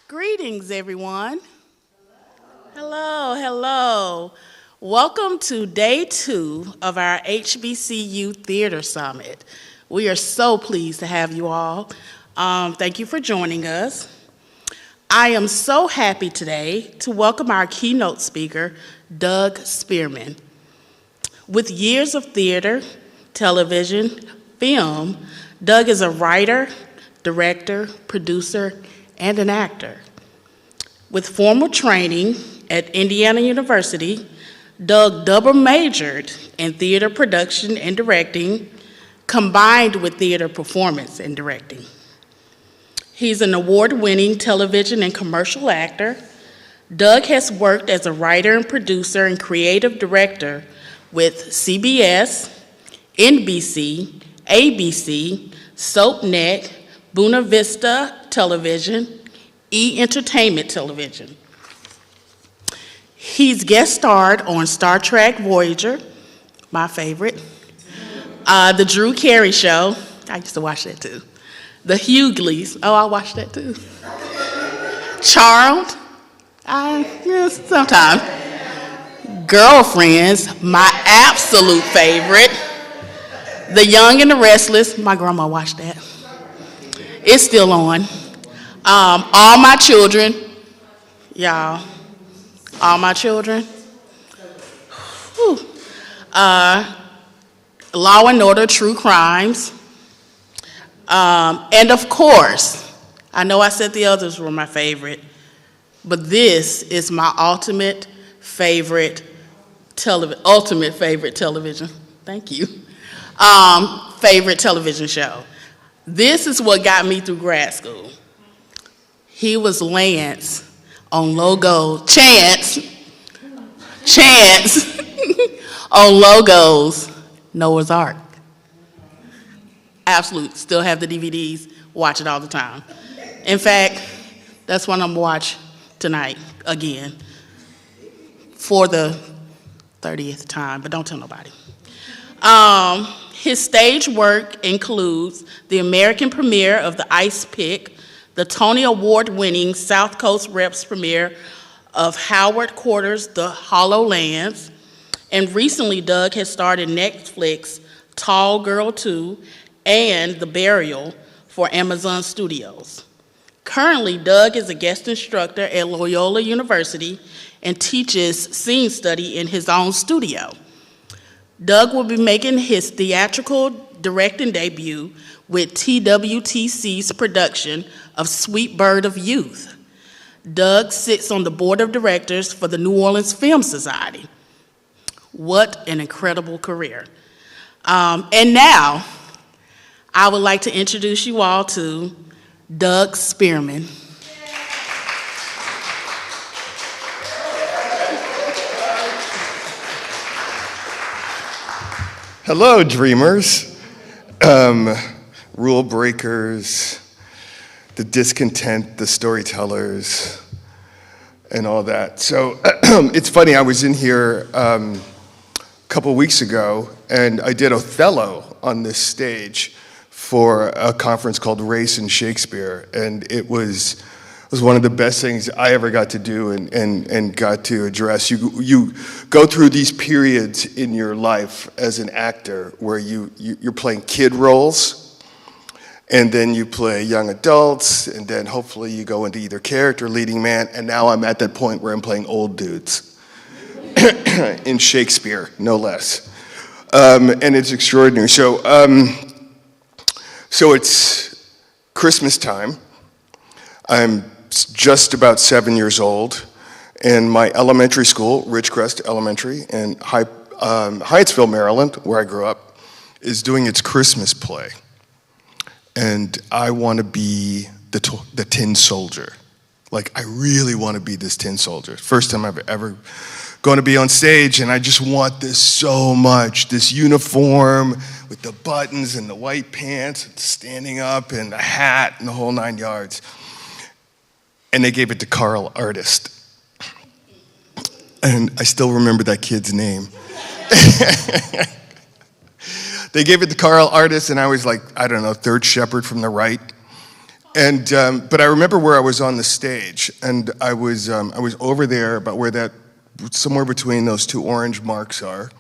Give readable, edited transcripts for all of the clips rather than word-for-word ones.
Greetings, everyone. Hello, hello. Welcome to day 2 of our HBCU Theatre Summit. We are so pleased to have you all. Thank you for joining us. I am so happy today to welcome our keynote speaker, Doug Spearman. With years of theater, television, film, Doug is a writer, director, producer, and an actor. With formal training at Indiana University, Doug double majored in theater production and directing, combined with theater performance and directing. He's an award-winning television and commercial actor. Doug has worked as a writer and producer and creative director with CBS, NBC, ABC, SoapNet, Buena Vista Television, E! Entertainment Television. He's guest starred on Star Trek Voyager, my favorite, The Drew Carey Show, I used to watch that too, The Hughleys, oh, I watched that too, Charmed, sometimes, Girlfriends, my absolute favorite, The Young and the Restless, my grandma watched that, it's still on, All My Children, y'all. All My Children. Whew. Law and Order, True Crimes. And of course, I know I said the others were my favorite, but this is my ultimate favorite television. Thank you. Favorite television show. This is what got me through grad school. He was Lance on Chance on Logo's Noah's Ark. Absolute, still have the DVDs, watch it all the time. In fact, that's what I'm gonna watch tonight again for the 30th time, but don't tell nobody. His stage work includes the American premiere of The Ice Pick, the Tony Award-winning South Coast Reps premiere of Howard Quarter's The HowlRound, and recently Doug has starred in Netflix Tall Girl 2 and The Burial for Amazon Studios. Currently, Doug is a guest instructor at Loyola University and teaches scene study in his own studio. Doug will be making his theatrical directing debut with TWTC's production of Sweet Bird of Youth. Doug sits on the board of directors for the New Orleans Film Society. What an incredible career. And now, I would like to introduce you all to Doug Spearman. Hello, dreamers. Rule breakers, the discontent, the storytellers, and all that. So it's funny, I was in here a couple weeks ago, and I did Othello on this stage for a conference called Race and Shakespeare, and it was one of the best things I ever got to do and got to address. You go through these periods in your life as an actor where you're playing kid roles, and then you play young adults, and then hopefully you go into either character, leading man, and now I'm at that point where I'm playing old dudes in Shakespeare, no less. And it's extraordinary. So it's Christmas time. I'm just about 7 years old, and my elementary school, Ridgecrest Elementary in Hyattsville, Maryland, where I grew up, is doing its Christmas play. And I want to be the tin soldier. Like, I really want to be this tin soldier. First time I've ever going to be on stage, and I just want this so much. This uniform with the buttons and the white pants, standing up, and the hat, and the whole 9 yards. And they gave it to Carl Artist. And I still remember that kid's name. They gave it to Carl Artist, and I was like, I don't know, third shepherd from the right. And but I remember where I was on the stage, and I was over there about where that somewhere between those two orange marks are.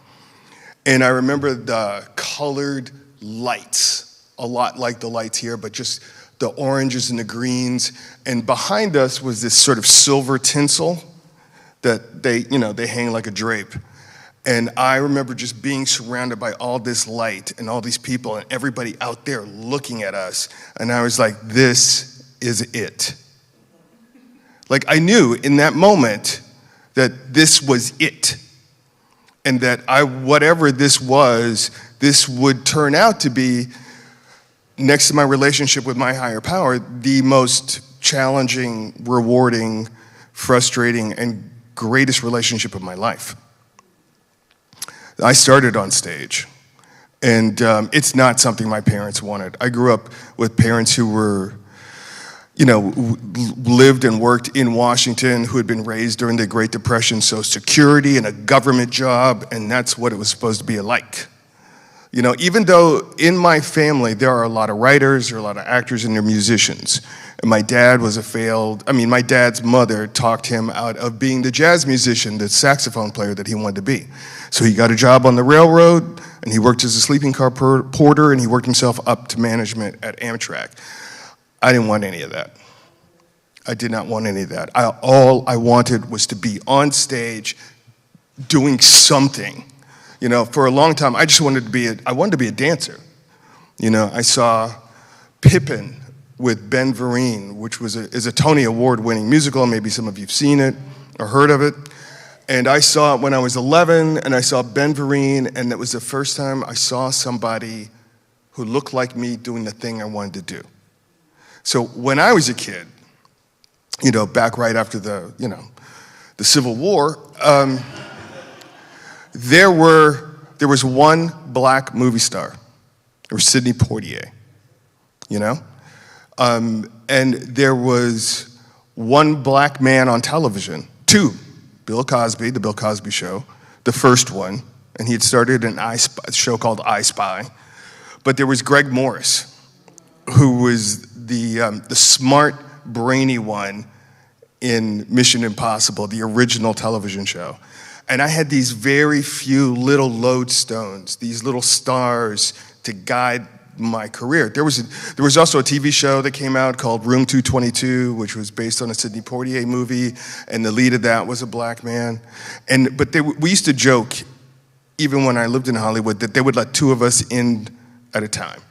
And I remember the colored lights, a lot like the lights here, but just the oranges and the greens. And behind us was this sort of silver tinsel that they hang like a drape. And I remember just being surrounded by all this light and all these people and everybody out there looking at us. And I was like, this is it. Like, I knew in that moment that this was it. And that whatever this was, this would turn out to be, next to my relationship with my higher power, the most challenging, rewarding, frustrating, and greatest relationship of my life. I started on stage, and it's not something my parents wanted. I grew up with parents who were, lived and worked in Washington, who had been raised during the Great Depression, so security and a government job, and that's what it was supposed to be like. Even though in my family there are a lot of writers, there are a lot of actors, and there are musicians. And my dad was my dad's mother talked him out of being the jazz musician, the saxophone player that he wanted to be. So he got a job on the railroad, and he worked as a sleeping car porter, and he worked himself up to management at Amtrak. I didn't want any of that. I did not want any of that. All I wanted was to be on stage doing something. For a long time, I just wanted to be a dancer. I saw Pippin with Ben Vereen, which is a Tony Award-winning musical. Maybe some of you've seen it or heard of it. And I saw it when I was 11, and I saw Ben Vereen, and it was the first time I saw somebody who looked like me doing the thing I wanted to do. So when I was a kid, back right after the Civil War, there was one black movie star. There was Sidney Poitier, and there was one black man on television, two. Bill Cosby, The Bill Cosby Show, the first one, and he had started a show called I Spy. But there was Greg Morris, who was the smart, brainy one in Mission Impossible, the original television show. And I had these very few little lodestones, these little stars to guide my career. There was also a TV show that came out called Room 222, which was based on a Sidney Poitier movie, and the lead of that was a black man. But we used to joke, even when I lived in Hollywood, that they would let two of us in at a time.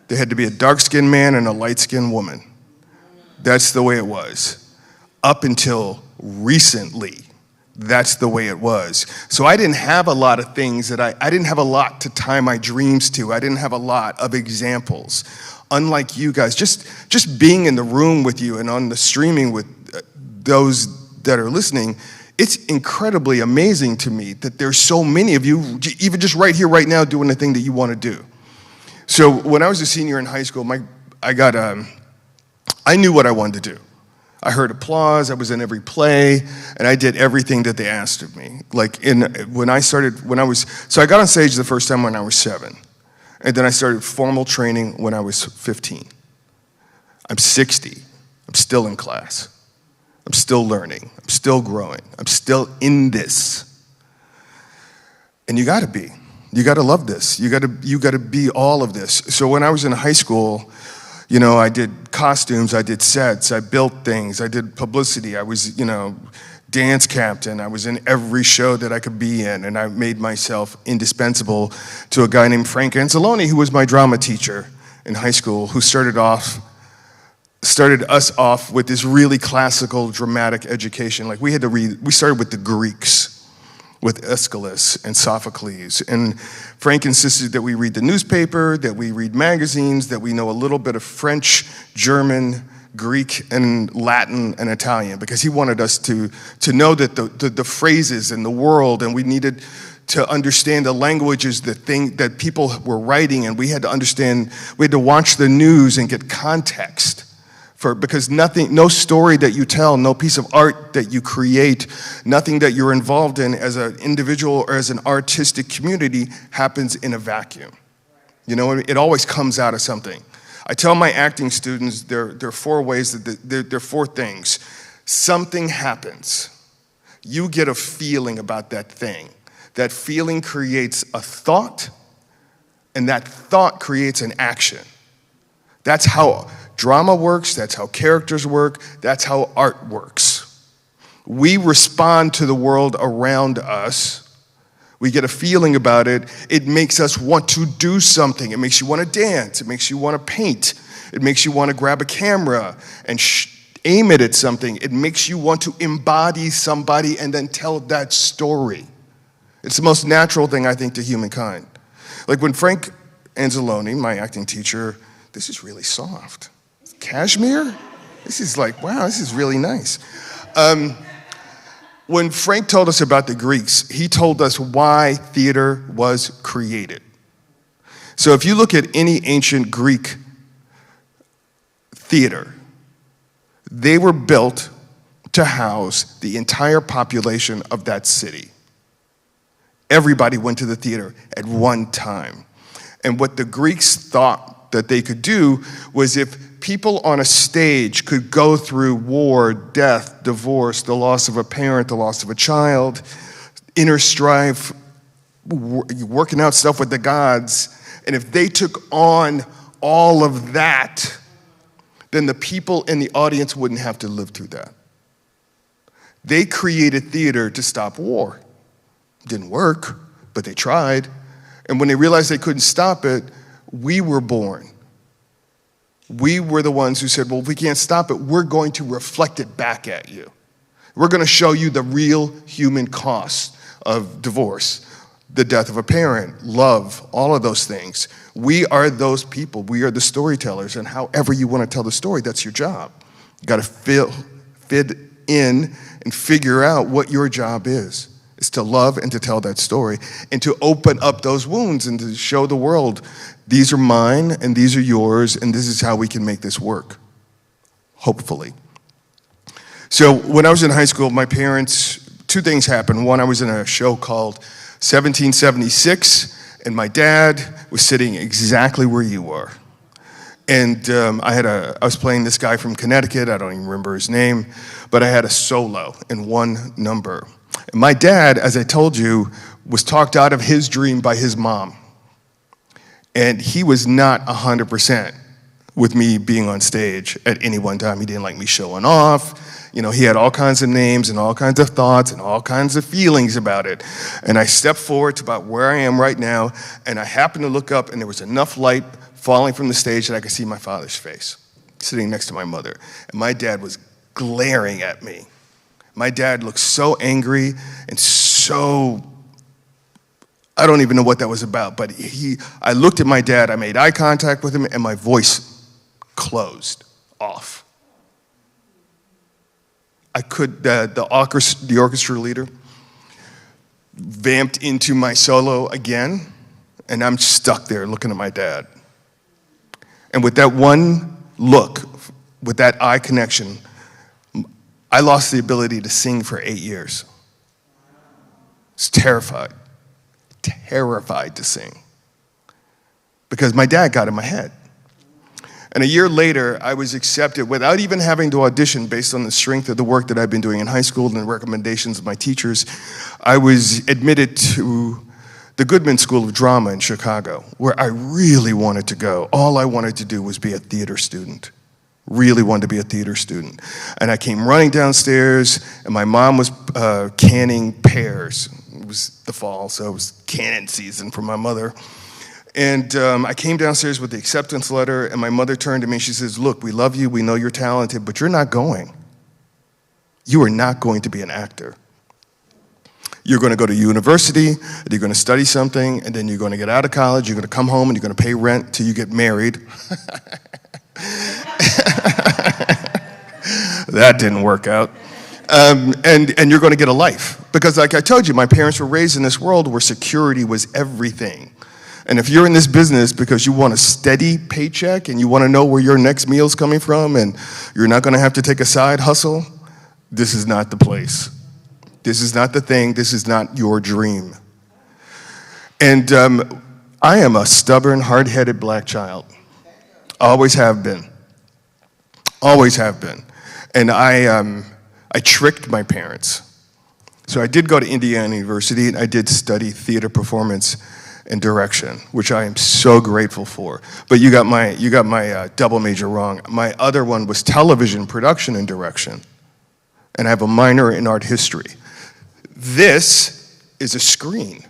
There had to be a dark-skinned man and a light-skinned woman. That's the way it was. Up until recently, that's the way it was. So I didn't have a lot of things I didn't have a lot to tie my dreams to. I didn't have a lot of examples. Unlike you guys, just being in the room with you and on the streaming with those that are listening, it's incredibly amazing to me that there's so many of you, even just right here, right now, doing the thing that you want to do. So when I was a senior in high school, I knew what I wanted to do. I heard applause, I was in every play, and I did everything that they asked of me. So I got on stage the first time when I was 7, and then I started formal training when I was 15. I'm 60, I'm still in class. I'm still learning, I'm still growing, I'm still in this. And you gotta be. You gotta love this. You gotta be all of this. So when I was in high school, I did costumes, I did sets, I built things, I did publicity, I was, dance captain, I was in every show that I could be in, and I made myself indispensable to a guy named Frank Anzalone, who was my drama teacher in high school, who started us off with this really classical dramatic education. Like we started with the Greeks, with Aeschylus and Sophocles. And Frank insisted that we read the newspaper, that we read magazines, that we know a little bit of French, German, Greek, and Latin and Italian, because he wanted us to know that the phrases in the world, and we needed to understand the languages that people were writing, and we had to watch the news and get context. Because no story that you tell, no piece of art that you create, nothing that you're involved in as an individual or as an artistic community happens in a vacuum. It always comes out of something. I tell my acting students there are 4 ways, there are 4 things. Something happens. You get a feeling about that thing. That feeling creates a thought, and that thought creates an action. That's how drama works, that's how characters work, that's how art works. We respond to the world around us. We get a feeling about it. It makes us want to do something. It makes you want to dance. It makes you want to paint. It makes you want to grab a camera and aim it at something. It makes you want to embody somebody and then tell that story. It's the most natural thing, I think, to humankind. Like when Frank Anzalone, my acting teacher, this is really soft. Cashmere? This is like, wow, this is really nice. When Frank told us about the Greeks, he told us why theater was created. So if you look at any ancient Greek theater, they were built to house the entire population of that city. Everybody went to the theater at one time. And what the Greeks thought that they could do was if people on a stage could go through war, death, divorce, the loss of a parent, the loss of a child, inner strife, working out stuff with the gods, and if they took on all of that, then the people in the audience wouldn't have to live through that. They created theater to stop war. Didn't work, but they tried. And when they realized they couldn't stop it, we were born. We were the ones who said, well, if we can't stop it, we're going to reflect it back at you. We're going to show you the real human cost of divorce, the death of a parent, love, all of those things. We are those people. We are the storytellers. And however you want to tell the story, that's your job. You got to fit in and figure out what your job is. It's to love and to tell that story and to open up those wounds and to show the world, these are mine and these are yours and this is how we can make this work, hopefully. So when I was in high school, my parents, two things happened. One, I was in a show called 1776 and my dad was sitting exactly where you are. And I was playing this guy from Connecticut, I don't even remember his name, but I had a solo in one number. And my dad, as I told you, was talked out of his dream by his mom. And he was not 100% with me being on stage at any one time. He didn't like me showing off. You know, he had all kinds of names and all kinds of thoughts and all kinds of feelings about it. And I stepped forward to about where I am right now, and I happened to look up, and there was enough light falling from the stage that I could see my father's face, sitting next to my mother. And my dad was glaring at me. My dad looked so angry and so, I don't even know what that was about, but I looked at my dad, I made eye contact with him, and my voice closed off. The orchestra leader vamped into my solo again, and I'm stuck there looking at my dad. And with that one look, with that eye connection, I lost the ability to sing for 8 years. I was terrified to sing. Because my dad got in my head. And a year later, I was accepted without even having to audition based on the strength of the work that I'd been doing in high school and the recommendations of my teachers. I was admitted to the Goodman School of Drama in Chicago, where I really wanted to go. All I wanted to do was be a theater student. Really wanted to be a theater student. And I came running downstairs, and my mom was canning pears. It was the fall, so it was canning season for my mother. And I came downstairs with the acceptance letter, and my mother turned to me and she says, look, we love you, we know you're talented, but you're not going. You are not going to be an actor. You're going to go to university, and you're going to study something, and then you're going to get out of college, you're going to come home, and you're going to pay rent till you get married. That didn't work out. And you're going to get a life. Because like I told you, my parents were raised in this world where security was everything. And if you're in this business because you want a steady paycheck and you want to know where your next meal's coming from and you're not going to have to take a side hustle, this is not the place. This is not the thing. This is not your dream. And I am a stubborn, hard-headed black child. Always have been. Always have been. And I tricked my parents. So I did go to Indiana University, and I did study theater performance and direction, which I am so grateful for. But you got my double major wrong. My other one was television production and direction, and I have a minor in art history. This is a screen.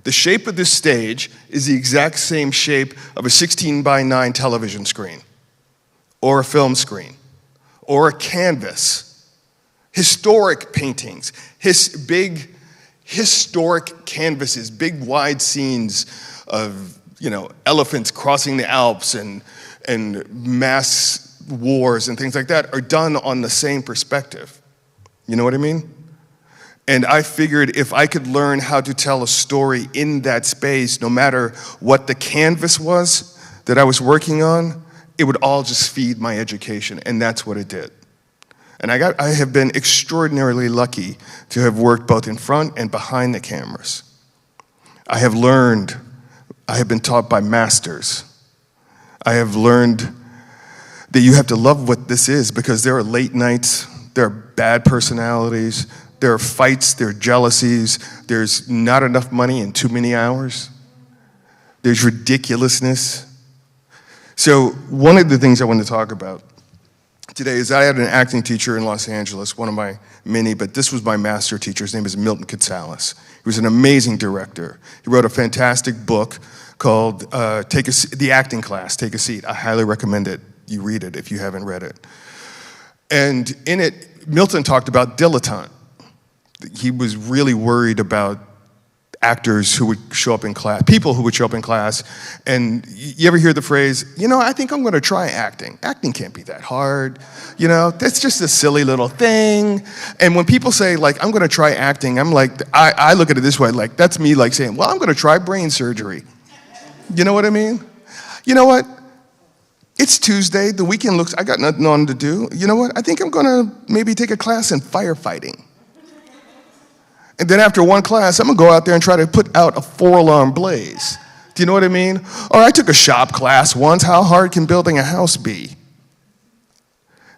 The shape of this stage is the exact same shape of a 16:9 television screen, or a film screen, or a canvas. Historic paintings, big historic canvases, big wide scenes of, elephants crossing the Alps and mass wars and things like that are done on the same perspective. You know what I mean? And I figured if I could learn how to tell a story in that space, no matter what the canvas was that I was working on, it would all just feed my education, and that's what it did. And I have been extraordinarily lucky to have worked both in front and behind the cameras. I have been taught by masters. I have learned that you have to love what this is, because there are late nights, there are bad personalities, there are fights, there are jealousies, there's not enough money in too many hours, there's ridiculousness. So one of the things I want to talk about today is I had an acting teacher in Los Angeles, one of my many, but this was my master teacher. His name is Milton Katsalis. He was an amazing director. He wrote a fantastic book called The Acting Class, Take a Seat. I highly recommend it. You read it if you haven't read it. And in it, Milton talked about dilettante. He was really worried about actors who would show up in class, people who would show up in class, and you ever hear the phrase, I think I'm going to try acting. Acting can't be that hard. That's just a silly little thing. And when people say, I'm going to try acting, I'm like, I look at it this way, that's me saying, well, I'm going to try brain surgery. You know what I mean? You know what? It's Tuesday. The weekend looks, I got nothing on to do. You know what? I think I'm going to maybe take a class in firefighting. And then after one class, I'm going to go out there and try to put out a 4-alarm blaze. Do you know what I mean? Or I took a shop class once. How hard can building a house be?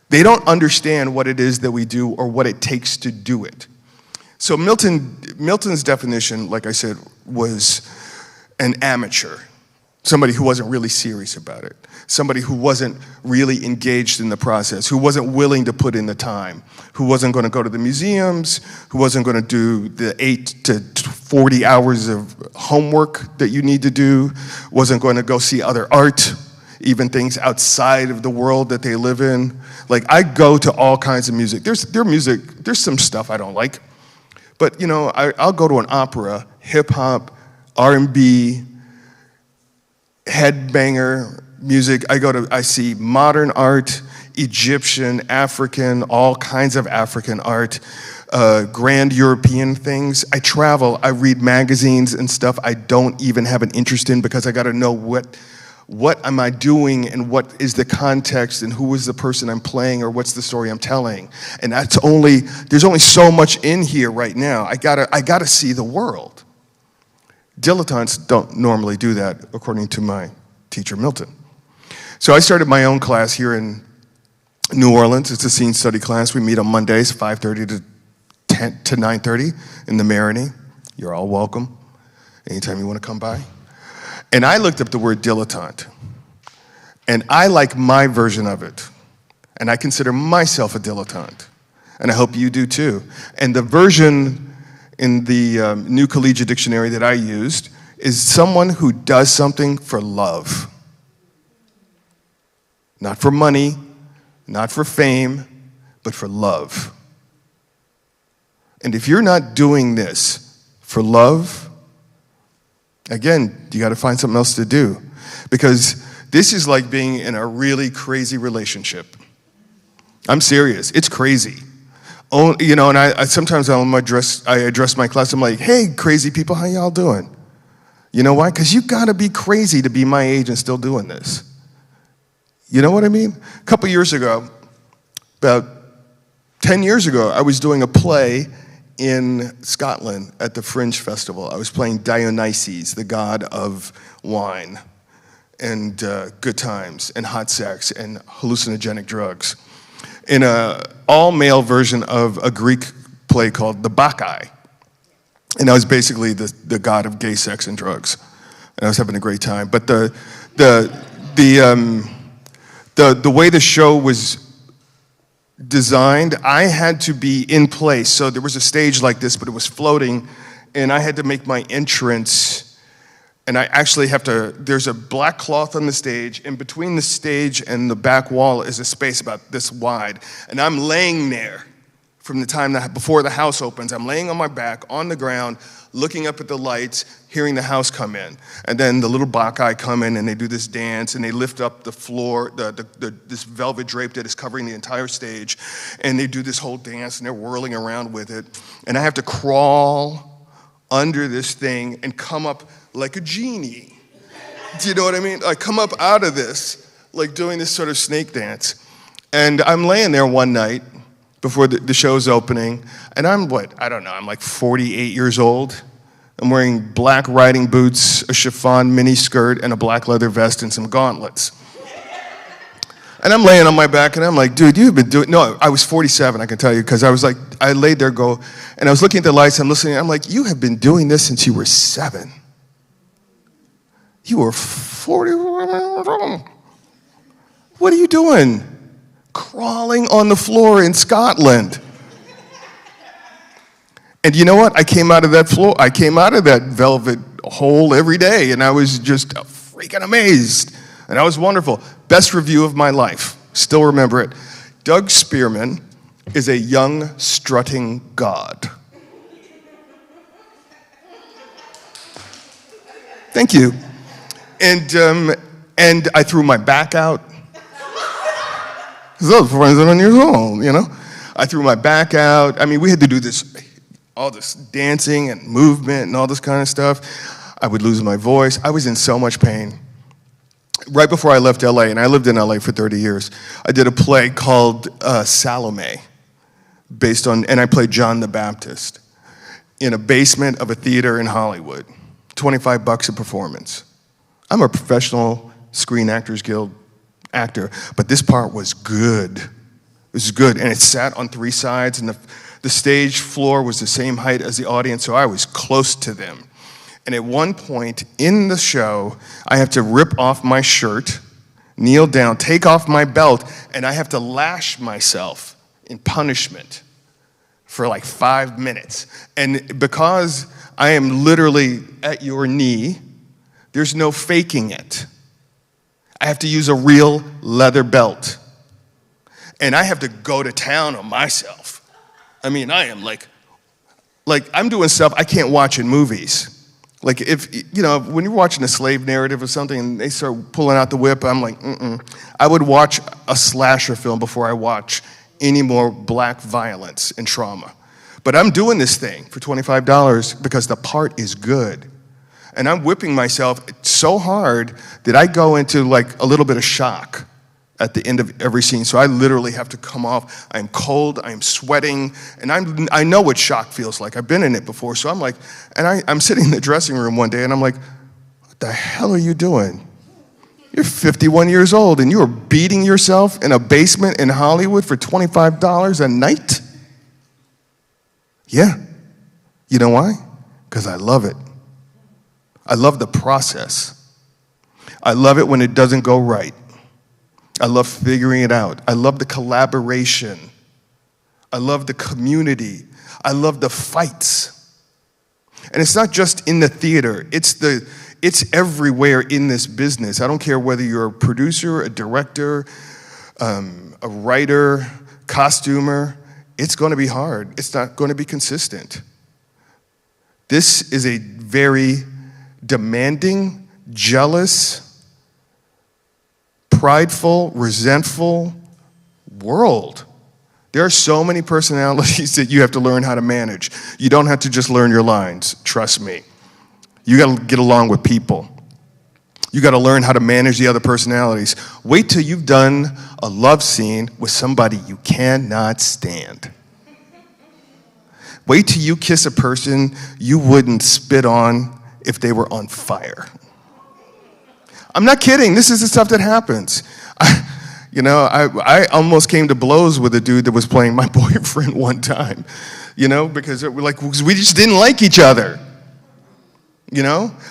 They don't understand what it is that we do or what it takes to do it. So Milton's definition, like I said, was an amateur. Somebody who wasn't really serious about it. Somebody who wasn't really engaged in the process, who wasn't willing to put in the time, who wasn't going to go to the museums, who wasn't going to do the 8 to 40 hours of homework that you need to do, wasn't going to go see other art, even things outside of the world that they live in. I go to all kinds of music. There's some stuff I don't like. But, I'll go to an opera, hip-hop, R&B, headbanger music. I see modern art, Egyptian, African, all kinds of African art, grand European things. I travel, I read magazines and stuff I don't even have an interest in, because I got to know what am I doing and what is the context and who is the person I'm playing or what's the story I'm telling. And there's only so much in here right now. I gotta see the world. Dilettantes don't normally do that, according to my teacher, Milton. So I started my own class here in New Orleans. It's a scene study class. We meet on Mondays, 5:30 to 9:30 in the Maroney. You're all welcome anytime you want to come by. And I looked up the word dilettante, and I like my version of it. And I consider myself a dilettante, and I hope you do too. And the version in the New Collegiate Dictionary that I used is someone who does something for love. Not for money, not for fame, but for love. And if you're not doing this for love, again, you got to find something else to do. Because this is like being in a really crazy relationship. I'm serious. It's crazy. Oh, and I sometimes I address my class. I'm like, hey, crazy people, how y'all doing? You know why? Because you got to be crazy to be my age and still doing this. You know what I mean? A couple years ago, about 10 years ago, I was doing a play in Scotland at the Fringe Festival. I was playing Dionysus, the god of wine and good times and hot sex and hallucinogenic drugs, in an all-male version of a Greek play called The Bacchae. And I was basically the god of gay sex and drugs. And I was having a great time. But the way the show was designed, I had to be in place. So there was a stage like this, but it was floating, and I had to make my entrance. And I actually have to, there's a black cloth on the stage, and between the stage and the back wall is a space about this wide. And I'm laying there from the time that before the house opens. I'm laying on my back on the ground, looking up at the lights, hearing the house come in. And then the little Bacchae come in and they do this dance and they lift up the floor, this velvet drape that is covering the entire stage. And they do this whole dance and they're whirling around with it. And I have to crawl under this thing and come up like a genie. Do you know what I mean? I come up out of this, like doing this sort of snake dance. And I'm laying there one night before the show's opening, and I'm I'm like 48 years old. I'm wearing black riding boots, a chiffon mini skirt, and a black leather vest and some gauntlets. And I'm laying on my back, and I'm like, dude, you've been doing, no, I was 47, I can tell you, because I laid there, and I was looking at the lights, I'm listening, I'm like, you have been doing this since you were 7. You were 40, what are you doing? Crawling on the floor in Scotland. And you know what? I came out of that velvet hole every day, and I was just freaking amazed. And that was wonderful. Best review of my life. Still remember it. Doug Spearman is a young, strutting god. Thank you. And I threw my back out. I was 41 years old, you know. I threw my back out. I mean, we had to do all this dancing and movement and all this kind of stuff. I would lose my voice. I was in so much pain. Right before I left LA, and I lived in LA for 30 years, I did a play called Salome, and I played John the Baptist in a basement of a theater in Hollywood. $25 a performance. I'm a professional Screen Actors Guild actor, but this part was good. It was good, and it sat on 3 sides, and the stage floor was the same height as the audience, so I was close to them. And at one point in the show, I have to rip off my shirt, kneel down, take off my belt, and I have to lash myself in punishment for like 5 minutes. And because I am literally at your knee, there's no faking it. I have to use a real leather belt. And I have to go to town on myself. I mean, I am like I'm doing stuff I can't watch in movies. Like when you're watching a slave narrative or something and they start pulling out the whip, I'm like, I would watch a slasher film before I watch any more black violence and trauma. But I'm doing this thing for $25 because the part is good. And I'm whipping myself so hard that I go into like a little bit of shock at the end of every scene. So I literally have to come off. I'm cold, I'm sweating, and I know what shock feels like. I've been in it before. So I'm like, and I'm sitting in the dressing room one day and I'm like, what the hell are you doing? You're 51 years old and you are beating yourself in a basement in Hollywood for $25 a night? Yeah. You know why? Because I love it. I love the process. I love it when it doesn't go right. I love figuring it out. I love the collaboration. I love the community. I love the fights. And it's not just in the theater. It's everywhere in this business. I don't care whether you're a producer, a director, a writer, costumer. It's going to be hard. It's not going to be consistent. This is a very demanding, jealous, prideful, resentful world. There are so many personalities that you have to learn how to manage. You don't have to just learn your lines, trust me. You got to get along with people. You got to learn how to manage the other personalities. Wait till you've done a love scene with somebody you cannot stand. Wait till you kiss a person you wouldn't spit on if they were on fire. I'm not kidding. This is the stuff that happens. I almost came to blows with a dude that was playing my boyfriend one time. because we just didn't like each other,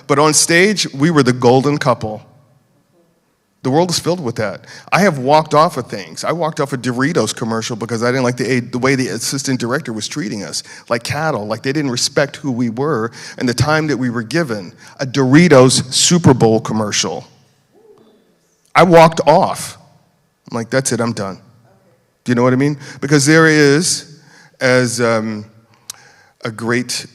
But on stage, we were the golden couple. The world is filled with that. I have walked off of things. I walked off a Doritos commercial because I didn't like the way the assistant director was treating us, like cattle, like they didn't respect who we were and the time that we were given. A Doritos Super Bowl commercial. I walked off. I'm like, that's it, I'm done. Do you know what I mean? Because there is, as a great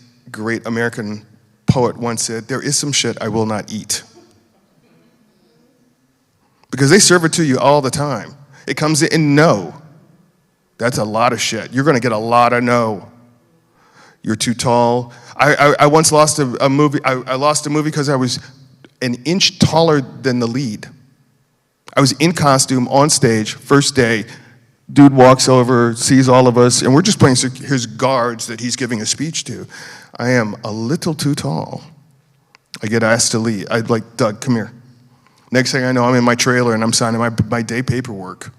American poet once said, there is some shit I will not eat. Because they serve it to you all the time. It comes in no. That's a lot of shit. You're going to get a lot of no. You're too tall. I once lost a movie. I lost a movie because I was an inch taller than the lead. I was in costume on stage, first day. Dude walks over, sees all of us, and we're just playing his guards that he's giving a speech to. I am a little too tall. I get asked to leave. I'd like, Doug, come here. Next thing I know, I'm in my trailer and I'm signing my day paperwork.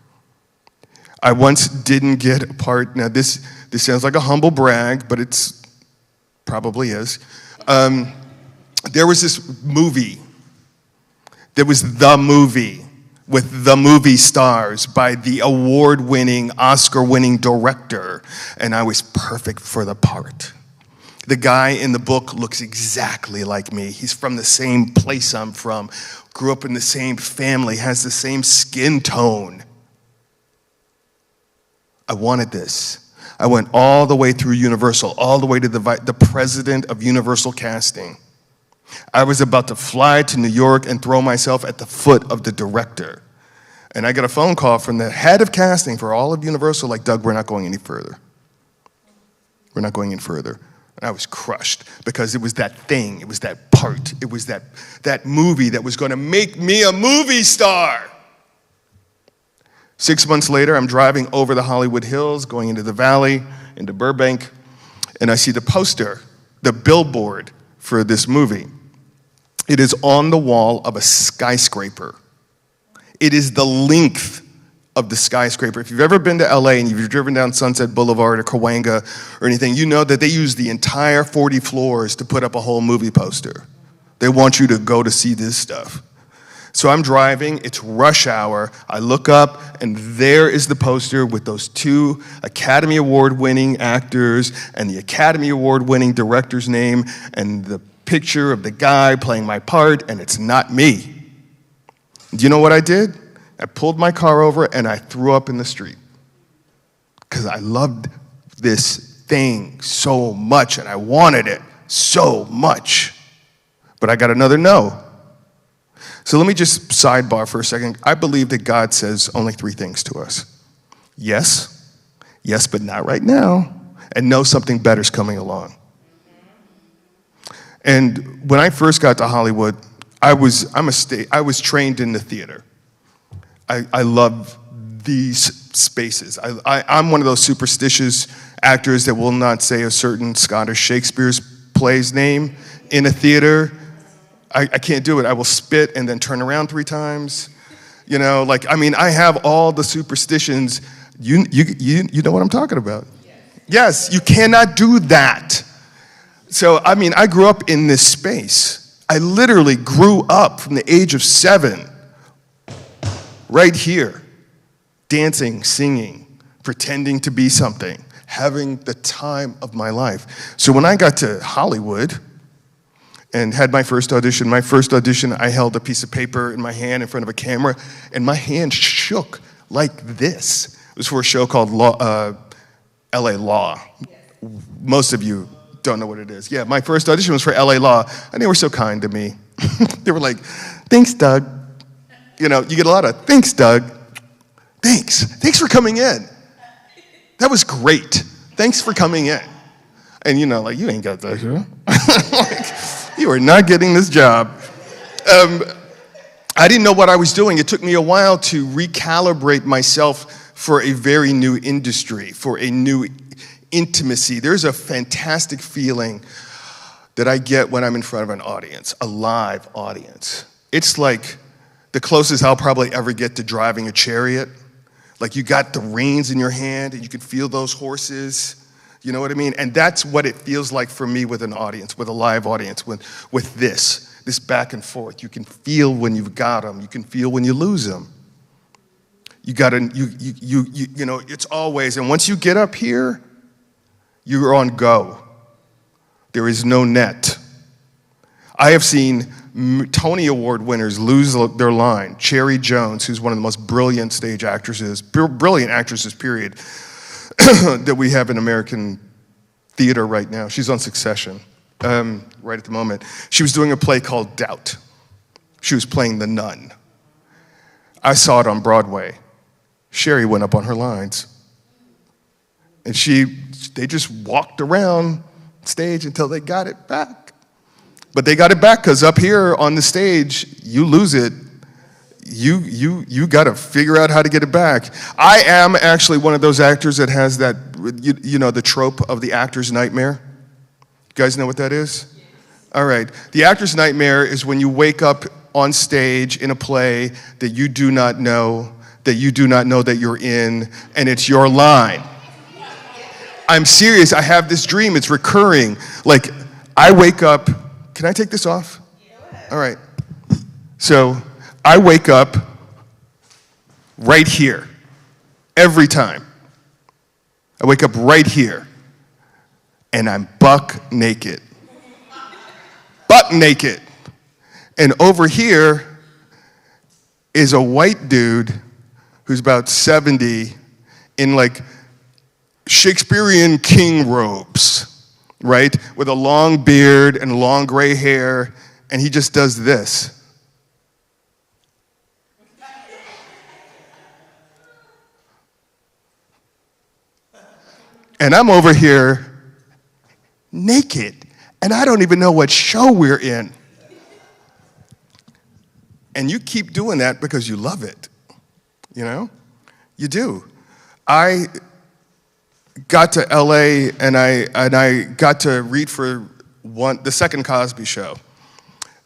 I once didn't get a part. Now this sounds like a humble brag, but it's probably is. There was this movie. There was the movie with the movie stars by the award-winning, Oscar-winning director, and I was perfect for the part. The guy in the book looks exactly like me. He's from the same place I'm from, grew up in the same family, has the same skin tone. I wanted this. I went all the way through Universal, all the way to the president of Universal Casting. I was about to fly to New York and throw myself at the foot of the director. And I got a phone call from the head of casting for all of Universal, like, Doug, we're not going any further. We're not going any further. And I was crushed because it was that thing, it was that part, it was that movie that was going to make me a movie star. 6 months later, I'm driving over the Hollywood Hills, going into the Valley, into Burbank, and I see the poster, the billboard for this movie. It is on the wall of a skyscraper. It is the length of the skyscraper. If you've ever been to LA and you've driven down Sunset Boulevard or Cahuenga or anything, you know that they use the entire 40 floors to put up a whole movie poster. They want you to go to see this stuff. So I'm driving, it's rush hour, I look up, and there is the poster with those two Academy Award-winning actors and the Academy Award-winning director's name and the picture of the guy playing my part, and it's not me. Do you know what I did? I pulled my car over and I threw up in the street because I loved this thing so much and I wanted it so much. But I got another no. So let me just sidebar for a second. I believe that God says only three things to us. Yes, yes, but not right now, and no, something better's coming along. And when I first got to Hollywood, I was trained in the theater. I love these spaces. I'm one of those superstitious actors that will not say a certain Scottish Shakespeare's play's name in a theater. I can't do it. I will spit and then turn around 3 times. I have all the superstitions. You know what I'm talking about. Yes, you cannot do that. So, I grew up in this space. I literally grew up from the age of 7 right here, dancing, singing, pretending to be something, having the time of my life. So when I got to Hollywood and had my first audition, I held a piece of paper in my hand in front of a camera, and my hand shook like this. It was for a show called LA Law. Most of you don't know what it is. Yeah, my first audition was for LA Law, and they were so kind to me. They were like, thanks, Doug. You get a lot of, thanks, Doug. Thanks for coming in. That was great. Thanks for coming in. And you ain't got that, huh? You are not getting this job. I didn't know what I was doing. It took me a while to recalibrate myself for a very new industry, for a new intimacy. There's a fantastic feeling that I get when I'm in front of an audience, a live audience. It's like the closest I'll probably ever get to driving a chariot. Like you got the reins in your hand and you can feel those horses. You know what I mean? And that's what it feels like for me with an audience, with a live audience, with this back and forth. You can feel when you've got them. You can feel when you lose them. You know, it's always, and once you get up here, you're on go. There is no net. I have seen Tony Award winners lose their line. Cherry Jones, who's one of the most brilliant stage actresses, period, that we have in American theater right now. She's on Succession, right at the moment. She was doing a play called Doubt. She was playing the nun. I saw it on Broadway. Sherry went up on her lines. And they just walked around stage until they got it back. But they got it back because up here on the stage, you lose it. You got to figure out how to get it back. I am actually one of those actors that has that, you know, the trope of the actor's nightmare. You guys know what that is? Yes. All right. The actor's nightmare is when you wake up on stage in a play that you do not know that you're in, and it's your line. I'm serious. I have this dream. It's recurring. Like, I wake up. Can I take this off? All right. So I wake up right here every time. I wake up right here, and I'm buck naked. Buck naked. And over here is a white dude who's about 70 in like Shakespearean king robes, right? With a long beard and long gray hair, and he just does this. And I'm over here naked, and I don't even know what show we're in. And you keep doing that because you love it, you know? You do. I got to LA and I got to read for the second Cosby Show.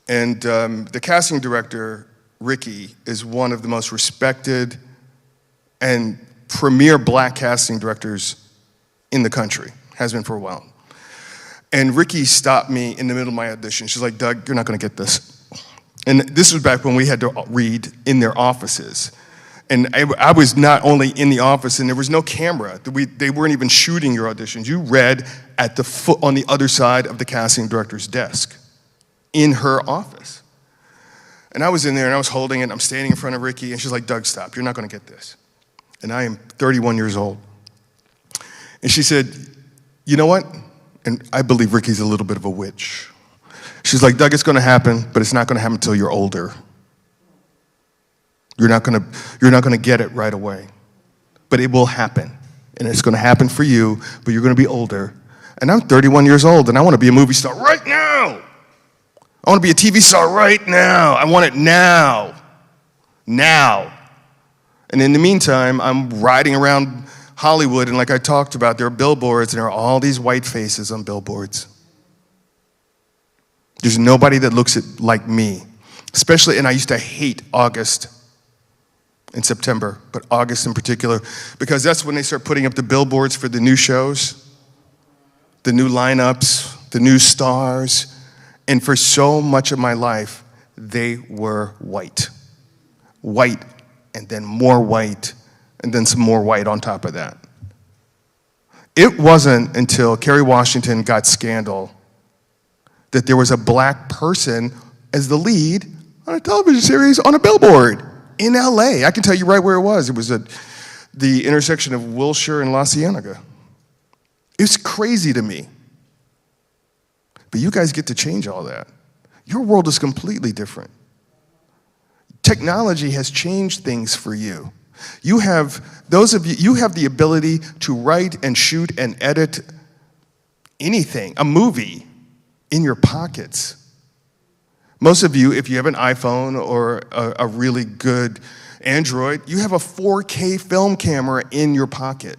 And the casting director, Ricky, is one of the most respected and premier black casting directors in the country, has been for a while. And Ricky stopped me in the middle of my audition. She's like, Doug, you're not gonna get this. And this was back when we had to read in their offices. And I was not only in the office, and there was no camera. They weren't even shooting your auditions. You read at the foot on the other side of the casting director's desk in her office. And I was in there, and I was holding it. I'm standing in front of Ricky, and she's like, Doug, stop. You're not going to get this. And I am 31 years old. And she said, you know what? And I believe Ricky's a little bit of a witch. She's like, Doug, it's going to happen, but it's not going to happen until you're older. You're not going to get it right away. But it will happen. And it's going to happen for you, but you're going to be older. And I'm 31 years old, and I want to be a movie star right now. I want to be a TV star right now. I want it now. Now. And in the meantime, I'm riding around Hollywood, and like I talked about, there are billboards, and there are all these white faces on billboards. There's nobody that looks like me. Especially, and I used to hate August and September, but August in particular, because that's when they start putting up the billboards for the new shows, the new lineups, the new stars. And for so much of my life, they were white. White, and then more white, and then some more white on top of that. It wasn't until Kerry Washington got Scandal that there was a black person as the lead on a television series on a billboard in LA. I can tell you right where it was. It was at the intersection of Wilshire and La Cienega. It's crazy to me. But you guys get to change all that. Your world is completely different. Technology has changed things for you. You have the ability to write and shoot and edit anything, a movie, in your pockets. Most of you, if you have an iPhone or a really good Android, you have a 4K film camera in your pocket.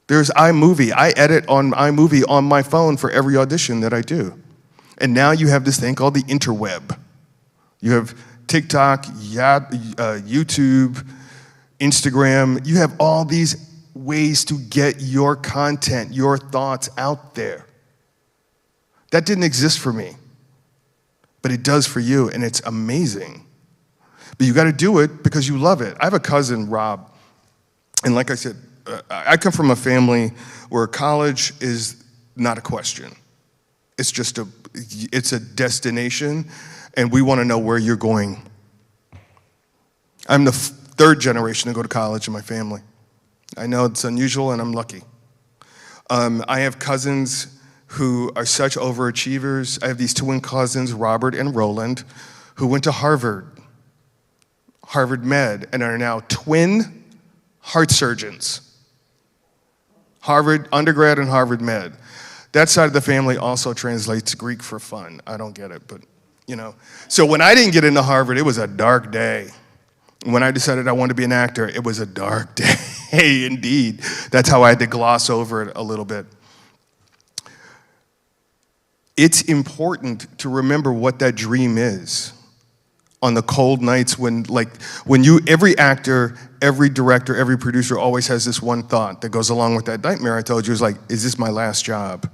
There's iMovie. I edit on iMovie on my phone for every audition that I do. And now you have this thing called the interweb. You have TikTok, YouTube, Instagram. You have all these ways to get your content, your thoughts out there. That didn't exist for me, but it does for you, and it's amazing. But you got to do it because you love it. I have a cousin, Rob, and like I said, I come from a family where college is not a question. It's just it's a destination, and we want to know where you're going. I'm the third generation to go to college in my family. I know it's unusual, and I'm lucky. I have cousins who are such overachievers. I have these twin cousins, Robert and Roland, who went to Harvard Med, and are now twin heart surgeons. Harvard undergrad and Harvard Med. That side of the family also translates Greek for fun. I don't get it, but So when I didn't get into Harvard, it was a dark day. When I decided I wanted to be an actor, it was a dark day indeed. That's how I had to gloss over it a little bit. It's important to remember what that dream is on the cold nights when every actor, every director, every producer always has this one thought that goes along with that nightmare I told you. Is like, is this my last job?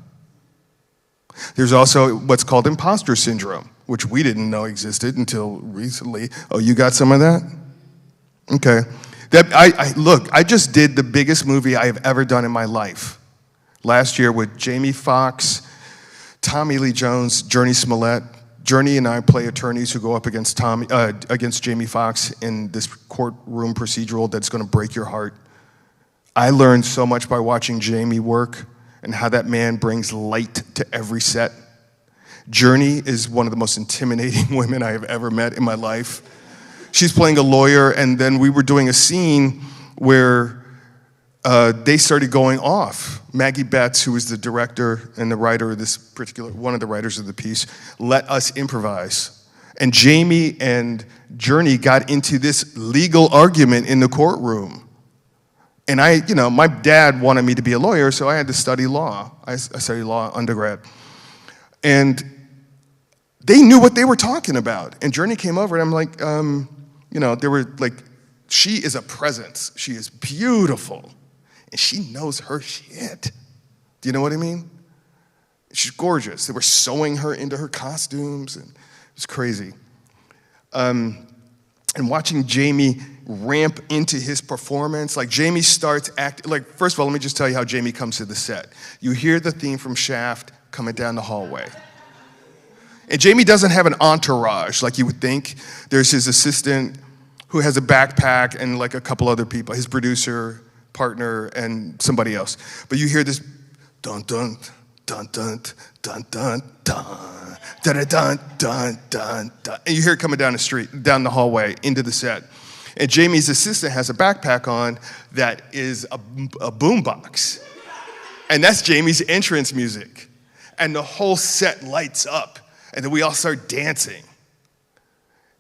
There's also what's called imposter syndrome, which we didn't know existed until recently. Oh, you got some of that? Okay. I just did the biggest movie I have ever done in my life. Last year with Jamie Foxx, Tommy Lee Jones, Jurnee Smollett. Jurnee and I play attorneys who go up against Jamie Foxx in this courtroom procedural that's going to break your heart. I learned so much by watching Jamie work and how that man brings light to every set. Jurnee is one of the most intimidating women I have ever met in my life. She's playing a lawyer, and then we were doing a scene where they started going off. Maggie Betts, who was the director and the writer of this one of the writers of the piece, let us improvise. And Jamie and Jurnee got into this legal argument in the courtroom. And my dad wanted me to be a lawyer, so I had to study law. I studied law undergrad. And they knew what they were talking about. And Jurnee came over, and I'm like, they were like, she is a presence. She is beautiful. And she knows her shit. Do you know what I mean? She's gorgeous. They were sewing her into her costumes, and it was crazy. And watching Jamie ramp into his performance, like Jamie starts acting, like first of all, let me just tell you how Jamie comes to the set. You hear the theme from Shaft coming down the hallway. And Jamie doesn't have an entourage like you would think. There's his assistant who has a backpack and like a couple other people, his producer, partner, and somebody else. But you hear this dun dun dun dun dun dun dun dun dun dun dun dun, and you hear it coming down the street, down the hallway into the set. And Jamie's assistant has a backpack on that is a boombox, and that's Jamie's entrance music, and the whole set lights up, and then we all start dancing,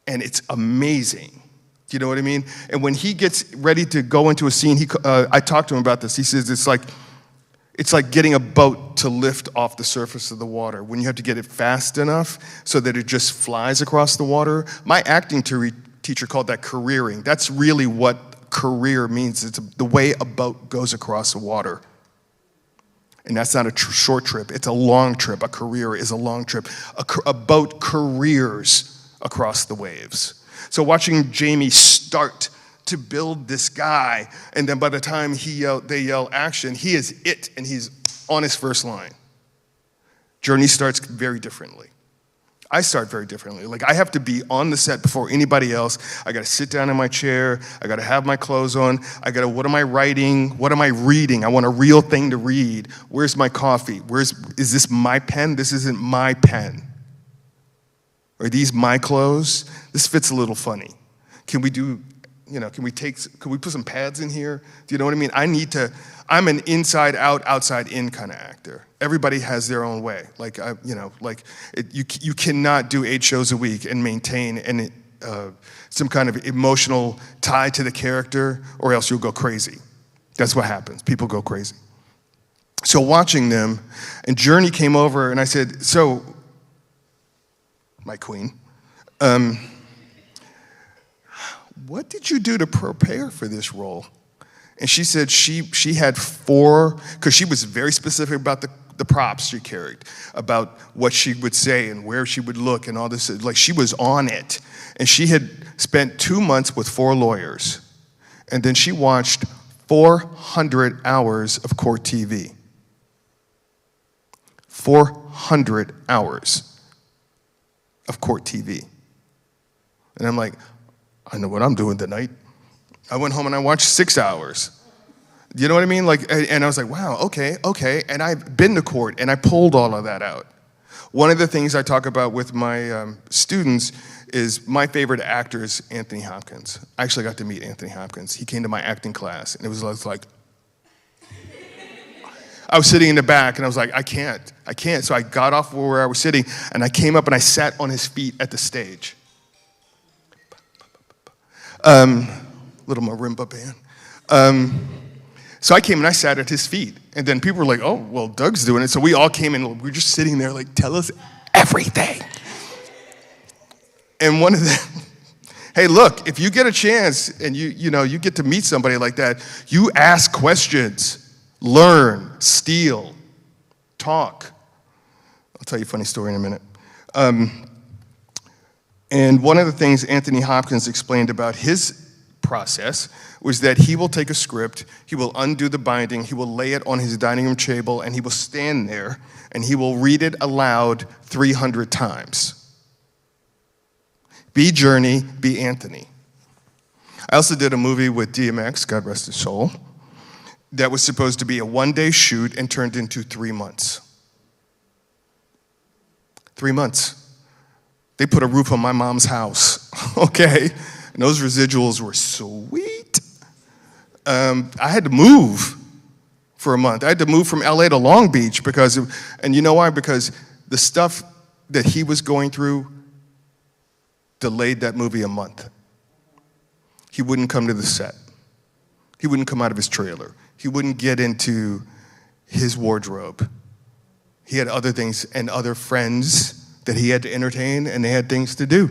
and it's amazing. You know what I mean? And when he gets ready to go into a scene, I talked to him about this. He says it's like getting a boat to lift off the surface of the water. When you have to get it fast enough so that it just flies across the water. My acting teacher called that careering. That's really what career means. It's the way a boat goes across the water. And that's not a short trip. It's a long trip. A career is a long trip. A boat careers across the waves. So watching Jamie start to build this guy, and then by the time they yell action, he is it, and he's on his first line. Jurnee starts very differently. I start very differently. Like, I have to be on the set before anybody else. I got to sit down in my chair. I got to have my clothes on. What am I writing? What am I reading? I want a real thing to read. Where's my coffee? Is this my pen? This isn't my pen. Are these my clothes? This fits a little funny. Can we put some pads in here? Do you know what I mean? I'm an inside out, outside in kind of actor. Everybody has their own way. You cannot do 8 shows a week and maintain some kind of emotional tie to the character, or else you'll go crazy. That's what happens. People go crazy. So watching them, and Jurnee came over, and I said, so, my queen, what did you do to prepare for this role? And she said she had 4, because she was very specific about the props she carried, about what she would say and where she would look and all this. Like, she was on it. And she had spent 2 months with 4 lawyers. And then she watched 400 hours of court TV. 400 hours of court TV. And I'm like, I know what I'm doing tonight. I went home and I watched 6 hours. You know what I mean? Like, and I was like, wow, okay. And I've been to court and I pulled all of that out. One of the things I talk about with my students is my favorite actor is Anthony Hopkins. I actually got to meet Anthony Hopkins. He came to my acting class, and it was like, I was sitting in the back, and I was like, I can't. So I got off where I was sitting, and I came up and I sat on his feet at the stage. Little marimba band. So I came and I sat at his feet, and then people were like, oh, well, Doug's doing it. So we all came in, we were just sitting there like, tell us everything. And one of them, hey, look, if you get a chance and you get to meet somebody like that, you ask questions, learn, steal, talk. I'll tell you a funny story in a minute. And one of the things Anthony Hopkins explained about his process was that he will take a script, he will undo the binding, he will lay it on his dining room table, and he will stand there and he will read it aloud 300 times. Be Journey, be Anthony. I also did a movie with DMX, God rest his soul, that was supposed to be a one-day shoot and turned into 3 months. 3 months. They put a roof on my mom's house, okay? And those residuals were sweet. I had to move for a month. I had to move from LA to Long Beach and you know why? Because the stuff that he was going through delayed that movie a month. He wouldn't come to the set. He wouldn't come out of his trailer. He wouldn't get into his wardrobe. He had other things and other friends that he had to entertain, and they had things to do.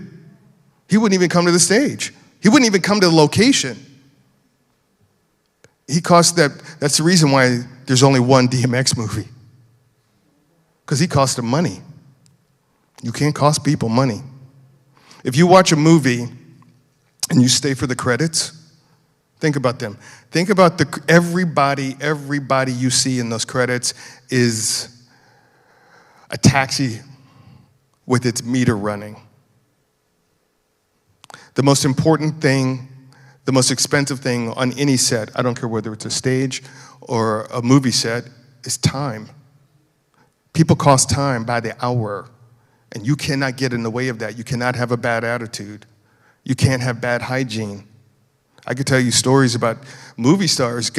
He wouldn't even come to the stage. He wouldn't even come to the location. That's the reason why there's only one DMX movie. Because he cost them money. You can't cost people money. If you watch a movie and you stay for the credits, think about them. Think about everybody you see in those credits is a taxi with its meter running. The most important thing, the most expensive thing on any set, I don't care whether it's a stage or a movie set, is time. People cost time by the hour. And you cannot get in the way of that. You cannot have a bad attitude. You can't have bad hygiene. I could tell you stories about movie stars,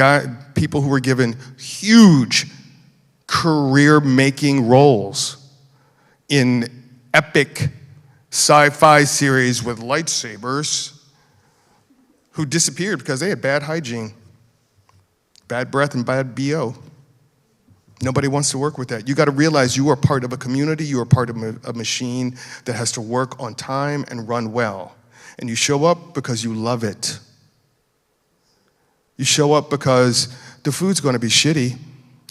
people who were given huge career-making roles in epic sci-fi series with lightsabers who disappeared because they had bad hygiene, bad breath, and bad BO. Nobody wants to work with that. You got to realize you are part of a community, you are part of a machine that has to work on time and run well. And you show up because you love it. You show up because the food's going to be shitty.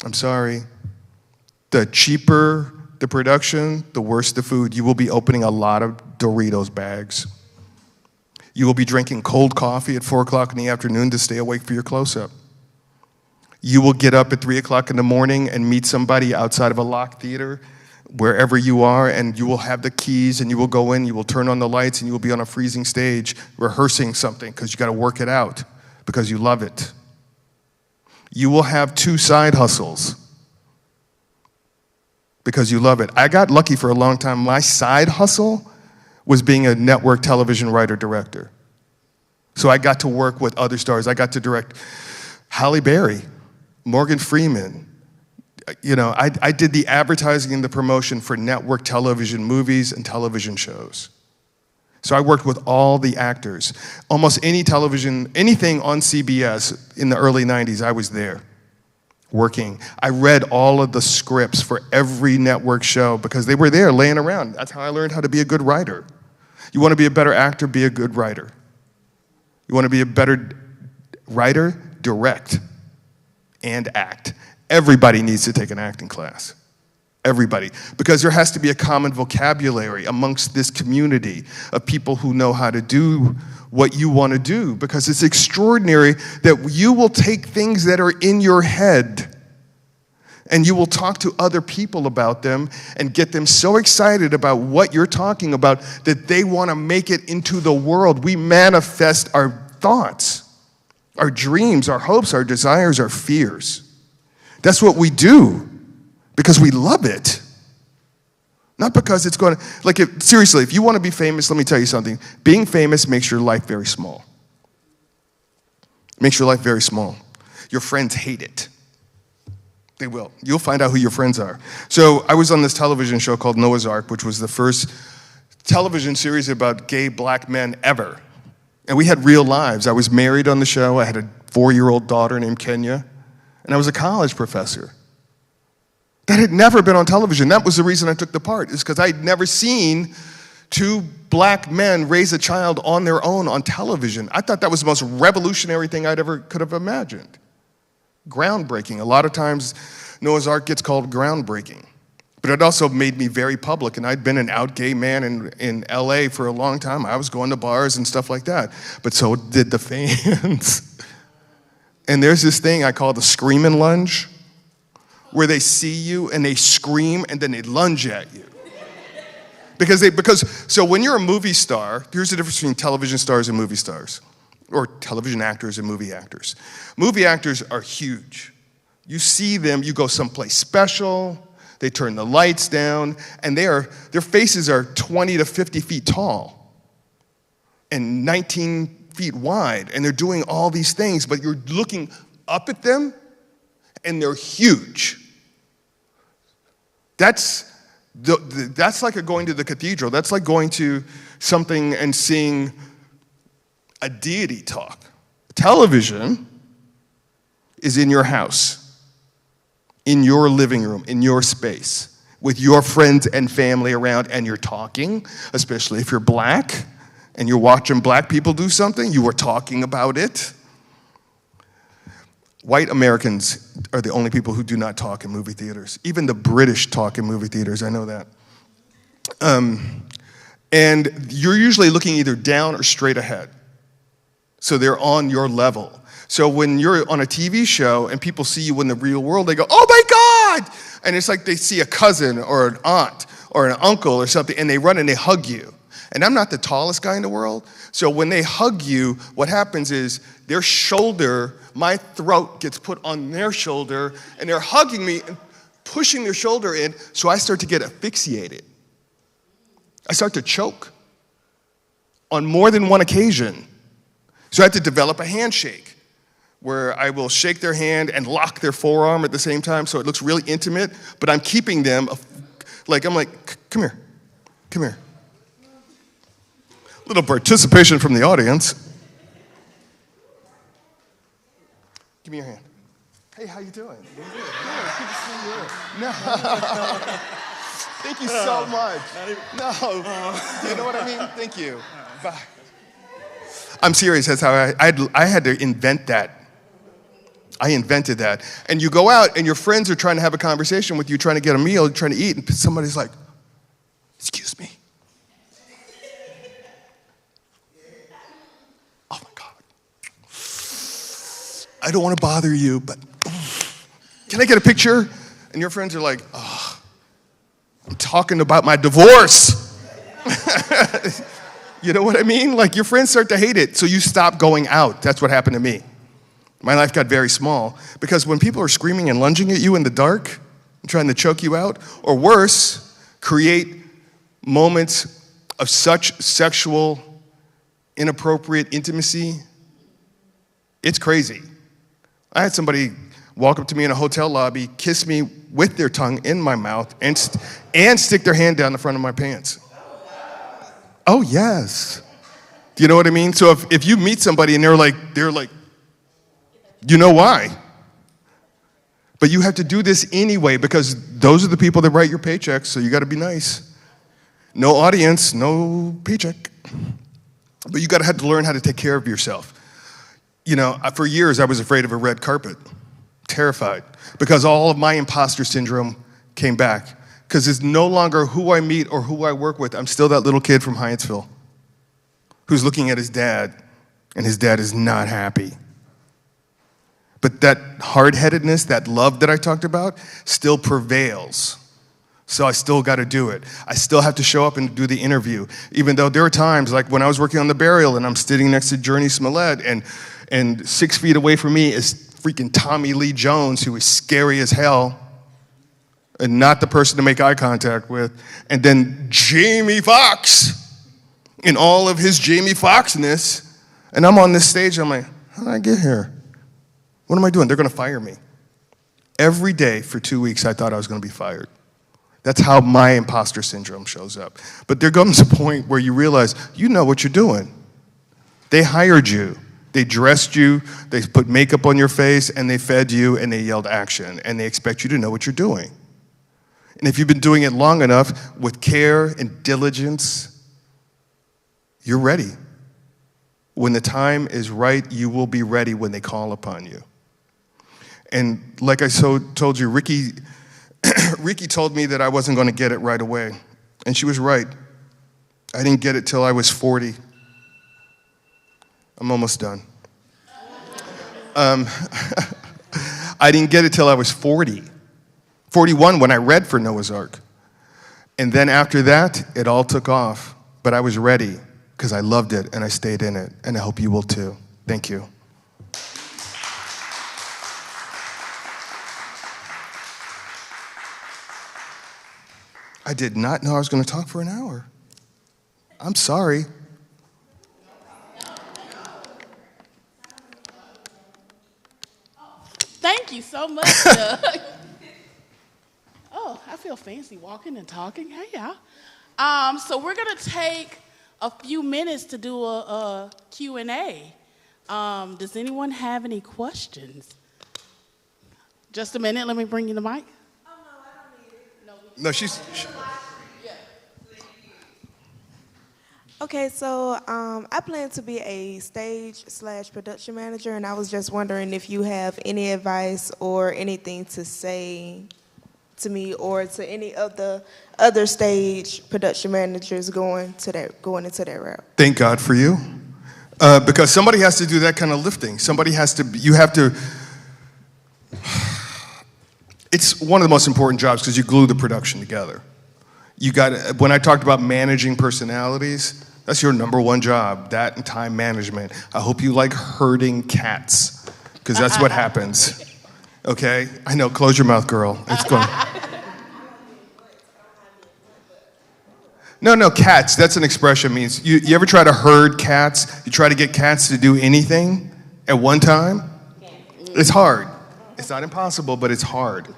I'm sorry. The cheaper the production, the worse the food. You will be opening a lot of Doritos bags. You will be drinking cold coffee at 4 o'clock in the afternoon to stay awake for your close-up. You will get up at 3 o'clock in the morning and meet somebody outside of a locked theater, wherever you are, and you will have the keys, and you will go in, you will turn on the lights, and you will be on a freezing stage rehearsing something because you got to work it out because you love it. You will have 2 side hustles because you love it. I got lucky for a long time. My side hustle was being a network television writer-director. So I got to work with other stars. I got to direct Halle Berry, Morgan Freeman. You know, I did the advertising and the promotion for network television movies and television shows. So I worked with all the actors. Almost any television, anything on CBS in the early 90s, I was there working. I read all of the scripts for every network show because they were there laying around. That's how I learned how to be a good writer. You want to be a better actor, be a good writer. You want to be a better writer, direct, and act. Everybody needs to take an acting class. Everybody. Because there has to be a common vocabulary amongst this community of people who know how to do what you want to do. Because it's extraordinary that you will take things that are in your head and you will talk to other people about them and get them so excited about what you're talking about that they want to make it into the world. We manifest our thoughts, our dreams, our hopes, our desires, our fears. That's what we do because we love it. Not because it's going to, like, seriously, if you want to be famous, let me tell you something. Being famous makes your life very small. Makes your life very small. Your friends hate it. They will. You'll find out who your friends are. So I was on this television show called Noah's Ark, which was the first television series about gay black men ever. And we had real lives. I was married on the show. I had a 4-year-old daughter named Kenya. And I was a college professor. That had never been on television. That was the reason I took the part, is because I'd never seen two black men raise a child on their own on television. I thought that was the most revolutionary thing I'd ever could have imagined. Groundbreaking. A lot of times Noah's Ark gets called groundbreaking. But it also made me very public, and I'd been an out gay man in LA for a long time. I was going to bars and stuff like that. But so did the fans. And there's this thing I call the screaming lunge, where they see you and they scream and then they lunge at you. So when you're a movie star, here's the difference between television stars and movie stars, or television actors and movie actors. Movie actors are huge. You see them, you go someplace special, they turn the lights down, and their faces are 20 to 50 feet tall and 19 feet wide, and they're doing all these things, but you're looking up at them, and they're huge. That's like going to the cathedral. That's like going to something and seeing a deity talk. Television is in your house, in your living room, in your space, with your friends and family around, and you're talking, especially if you're black, and you're watching black people do something, you are talking about it. White Americans are the only people who do not talk in movie theaters. Even the British talk in movie theaters, I know that. And you're usually looking either down or straight ahead. So they're on your level. So when you're on a TV show and people see you in the real world, they go, "Oh my God!" And it's like they see a cousin or an aunt or an uncle or something, and they run and they hug you. And I'm not the tallest guy in the world, so when they hug you, what happens is their shoulder, my throat gets put on their shoulder, and they're hugging me and pushing their shoulder in, so I start to get asphyxiated. I start to choke on more than one occasion. So I have to develop a handshake where I will shake their hand and lock their forearm at the same time, so it looks really intimate, but I'm keeping them, I'm like, come here. Little participation from the audience. Give me your hand. Hey, how you doing? Good to see you. No. Thank you so much. No. You know what I mean? Thank you. Bye. I'm serious. That's how I had to invent that. I invented that. And you go out and your friends are trying to have a conversation with you, trying to get a meal, trying to eat, and somebody's like, "Excuse me." Oh my God. I don't want to bother you, but can I get a picture? And your friends are like, "Oh, I'm talking about my divorce." You know what I mean? Like, your friends start to hate it, so you stop going out. That's what happened to me. My life got very small, because when people are screaming and lunging at you in the dark, and trying to choke you out, or worse, create moments of such sexual, inappropriate intimacy, it's crazy. I had somebody walk up to me in a hotel lobby, kiss me with their tongue in my mouth, and stick their hand down the front of my pants. Oh, yes. Do you know what I mean? So if you meet somebody and they're like, you know why. But you have to do this anyway, because those are the people that write your paychecks, so you got to be nice. No audience, no paycheck. But you got to have to learn how to take care of yourself. You know, for years I was afraid of a red carpet, terrified, because all of my imposter syndrome came back. Because it's no longer who I meet or who I work with. I'm still that little kid from Hyattsville who's looking at his dad, and his dad is not happy. But that hard-headedness, that love that I talked about, still prevails. So I still got to do it. I still have to show up and do the interview, even though there are times, like when I was working on The Burial, and I'm sitting next to Journey Smollett, and 6 feet away from me is freaking Tommy Lee Jones, who is scary as hell, and not the person to make eye contact with, and then Jamie Foxx, in all of his Jamie Foxxness, and I'm on this stage, I'm like, how did I get here? What am I doing? They're going to fire me. Every day for 2 weeks, I thought I was going to be fired. That's how my imposter syndrome shows up. But there comes a point where you realize you know what you're doing. They hired you. They dressed you. They put makeup on your face, and they fed you, and they yelled action, and they expect you to know what you're doing. And if you've been doing it long enough with care and diligence, you're ready. When the time is right, you will be ready when they call upon you. And like I told you, Ricky told me that I wasn't going to get it right away. And she was right. I didn't get it till I was 40. I'm almost done. I didn't get it till I was 40. 41 when I read for Noah's Ark. And then after that, it all took off. But I was ready because I loved it and I stayed in it. And I hope you will too. Thank you. I did not know I was going to talk for an hour. I'm sorry. Thank you so much, Doug. Oh, I feel fancy walking and talking. Hey, y'all. So we're going to take a few minutes to do a Q&A. Does anyone have any questions? Just a minute. Let me bring you the mic. Oh, no, I don't need it. No, she's... Okay, so I plan to be a stage/production manager, and I was just wondering if you have any advice or anything to say to me or to any of the other stage production managers going into that route. Thank God for you. Because somebody has to do that kind of lifting. Somebody has to, you have to, it's one of the most important jobs because you glue the production together. You got, when I talked about managing personalities, that's your number one job, that and time management. I hope you like herding cats, because that's what happens. Okay? I know, close your mouth, girl. It's going. No, cats, that's an expression. It means, you ever try to herd cats? You try to get cats to do anything at one time? It's hard. It's not impossible, but it's hard.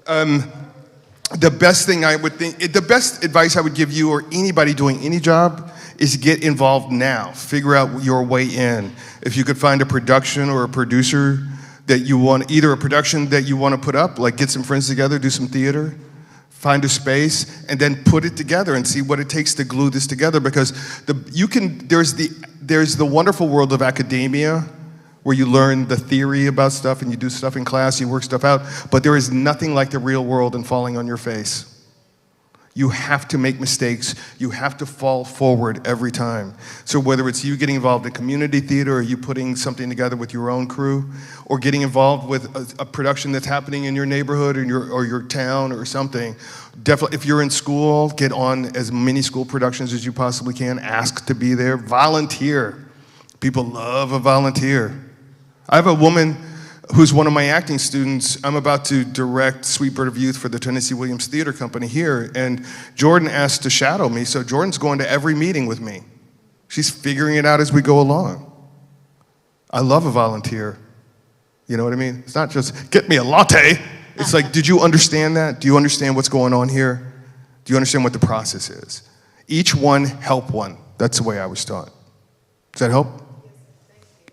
The best thing I would think, the best advice I would give you or anybody doing any job is get involved now. Figure out your way in. If you could find a production or a producer that you want, either a production that you want to put up, like get some friends together, do some theater, find a space, and then put it together and see what it takes to glue this together. Because there's the wonderful world of academia where you learn the theory about stuff and you do stuff in class, you work stuff out, but there is nothing like the real world and falling on your face. You have to make mistakes. You have to fall forward every time. So whether it's you getting involved in community theater or you putting something together with your own crew or getting involved with a production that's happening in your neighborhood or your town or something, definitely if you're in school, get on as many school productions as you possibly can. Ask to be there. Volunteer. People love a volunteer. I have a woman who's one of my acting students. I'm about to direct Sweet Bird of Youth for the Tennessee Williams Theater Company here, and Jordan asked to shadow me, so Jordan's going to every meeting with me. She's figuring it out as we go along. I love a volunteer. You know what I mean? It's not just, get me a latte. It's like, did you understand that? Do you understand what's going on here? Do you understand what the process is? Each one help one. That's the way I was taught. Does that help?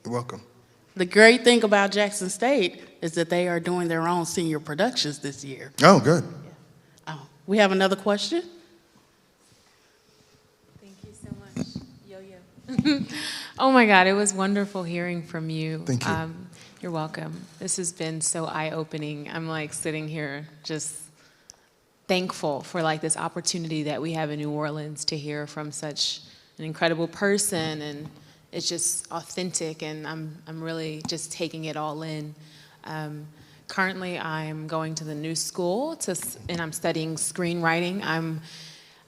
You're welcome. The great thing about Jackson State is that they are doing their own senior productions this year. Oh, good. Yeah. Oh, we have another question? Thank you so much, Yo-Yo. Oh my God, it was wonderful hearing from you. Thank you. You're welcome. This has been so eye-opening. I'm like sitting here just thankful for like this opportunity that we have in New Orleans to hear from such an incredible person, and it's just authentic, and I'm really just taking it all in. Currently, I'm going to the New School and I'm studying screenwriting.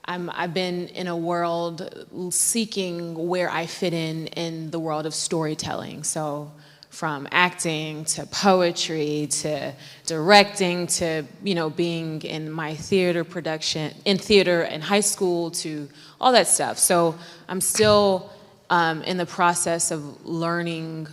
I've been in a world seeking where I fit in the world of storytelling. So from acting to poetry to directing to, being in my theater production, in theater in high school to all that stuff. So I'm still in the process of learning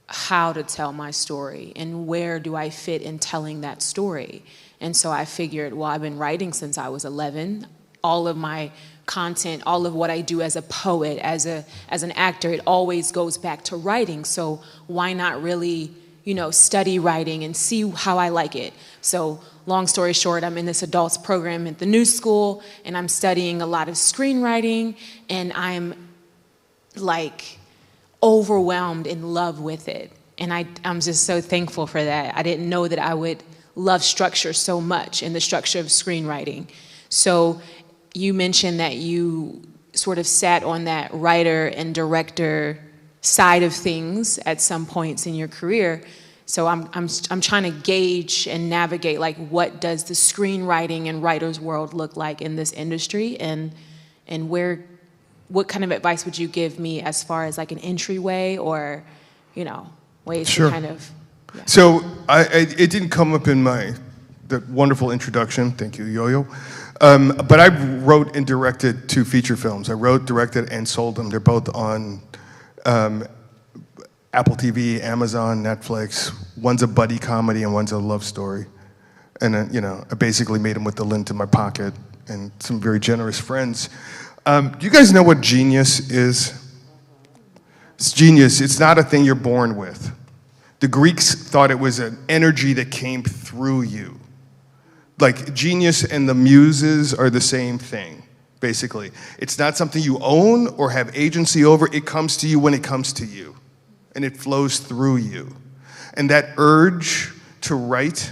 how to tell my story and where do I fit in telling that story. And so I figured, well, I've been writing since I was 11. All of my content, all of what I do as a poet, as an actor, it always goes back to writing. So why not really, study writing and see how I like it? So long story short, I'm in this adults program at the New School, and I'm studying a lot of screenwriting, and I'm like overwhelmed in love with it. And I'm just so thankful for that. I didn't know that I would love structure so much and the structure of screenwriting. So you mentioned that you sort of sat on that writer and director side of things at some points in your career. So I'm trying to gauge and navigate, like, what does the screenwriting and writer's world look like in this industry, and what kind of advice would you give me as far as like an entryway or, ways Sure. to kind of... Yeah. So it didn't come up in the wonderful introduction. Thank you, Yo-Yo. But I wrote and directed 2 feature films. I wrote, directed, and sold them. They're both on Apple TV, Amazon, Netflix. One's a buddy comedy and one's a love story. And I basically made them with the lint in my pocket and some very generous friends. Do you guys know what genius is? It's genius. It's not a thing you're born with. The Greeks thought it was an energy that came through you. Like, genius and the muses are the same thing, basically. It's not something you own or have agency over. It comes to you when it comes to you, and it flows through you. And that urge to write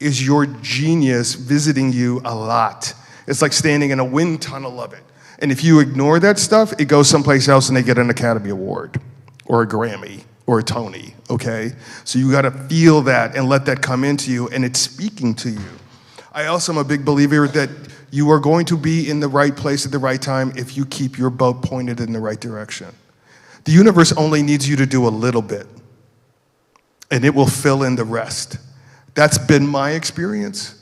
is your genius visiting you a lot. It's like standing in a wind tunnel of it. And if you ignore that stuff, it goes someplace else and they get an Academy Award or a Grammy or a Tony, okay? So you gotta feel that and let that come into you, and it's speaking to you. I also am a big believer that you are going to be in the right place at the right time if you keep your boat pointed in the right direction. The universe only needs you to do a little bit, and it will fill in the rest. That's been my experience.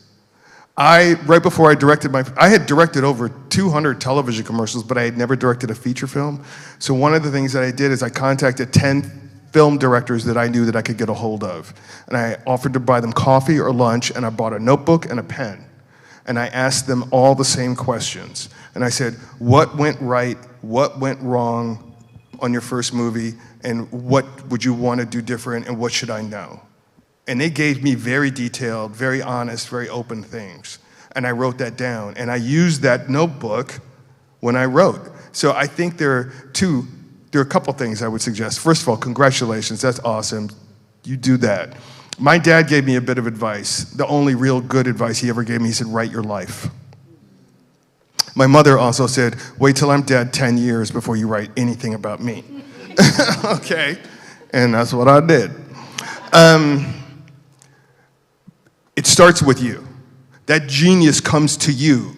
Right before I directed I had directed over 200 television commercials, but I had never directed a feature film. So one of the things that I did is I contacted 10 film directors that I knew that I could get a hold of. And I offered to buy them coffee or lunch, and I bought a notebook and a pen. And I asked them all the same questions. And I said, what went right, what went wrong on your first movie, and what would you want to do different, and what should I know? And they gave me very detailed, very honest, very open things. And I wrote that down. And I used that notebook when I wrote. So I think there are a couple things I would suggest. First of all, congratulations, that's awesome. You do that. My dad gave me a bit of advice. The only real good advice he ever gave me, he said, write your life. My mother also said, wait till I'm dead 10 years before you write anything about me. Okay, and that's what I did. It starts with you. That genius comes to you.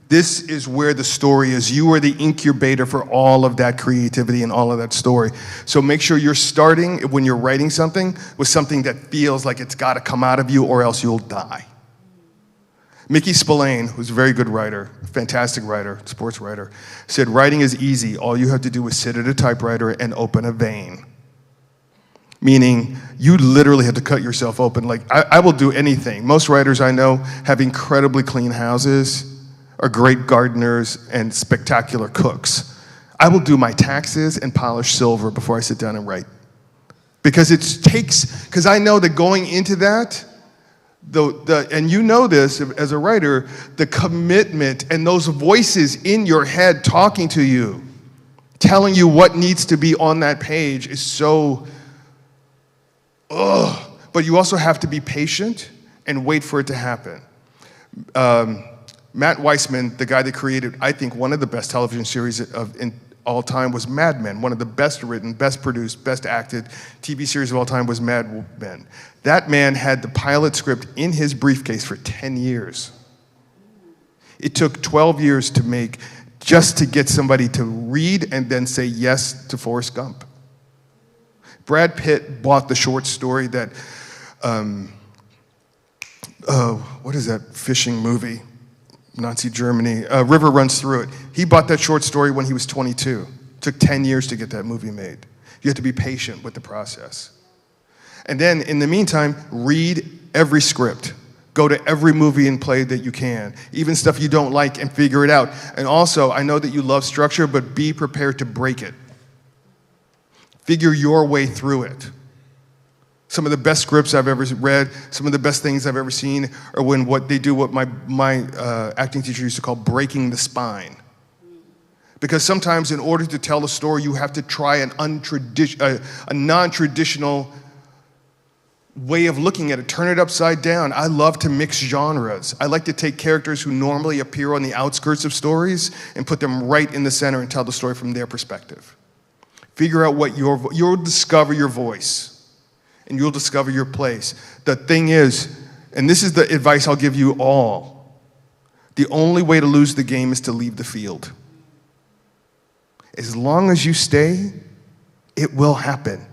This is where the story is. You are the incubator for all of that creativity and all of that story. So make sure you're starting, when you're writing something, with something that feels like it's got to come out of you or else you'll die. Mickey Spillane, who's a very good writer, fantastic writer, sports writer, said, writing is easy. All you have to do is sit at a typewriter and open a vein. Meaning, you literally have to cut yourself open. Like, I will do anything. Most writers I know have incredibly clean houses, are great gardeners, and spectacular cooks. I will do my taxes and polish silver before I sit down and write. Because because I know that going into that, and you know this as a writer, the commitment and those voices in your head talking to you telling you what needs to be on that page is so, but you also have to be patient and wait for it to happen. Matt Weissman, the guy that created, I think, one of the best television series in all time was Mad Men. One of the best written, best produced, best acted TV series of all time was Mad Men. That man had the pilot script in his briefcase for 10 years. It took 12 years to make, just to get somebody to read and then say yes to Forrest Gump. Brad Pitt bought the short story that, what is that fishing movie? Nazi Germany, River Runs Through It. He bought that short story when he was 22. It took 10 years to get that movie made. You have to be patient with the process. And then, in the meantime, read every script. Go to every movie and play that you can, even stuff you don't like, and figure it out. And also, I know that you love structure, but be prepared to break it. Figure your way through it. Some of the best scripts I've ever read, some of the best things I've ever seen are when what they do, what my acting teacher used to call breaking the spine. Because sometimes in order to tell a story, you have to try a non-traditional way of looking at it, turn it upside down. I love to mix genres. I like to take characters who normally appear on the outskirts of stories and put them right in the center and tell the story from their perspective. Figure out what you'll discover your voice. And you'll discover your place. The thing is, and this is the advice I'll give you all, the only way to lose the game is to leave the field. As long as you stay, it will happen.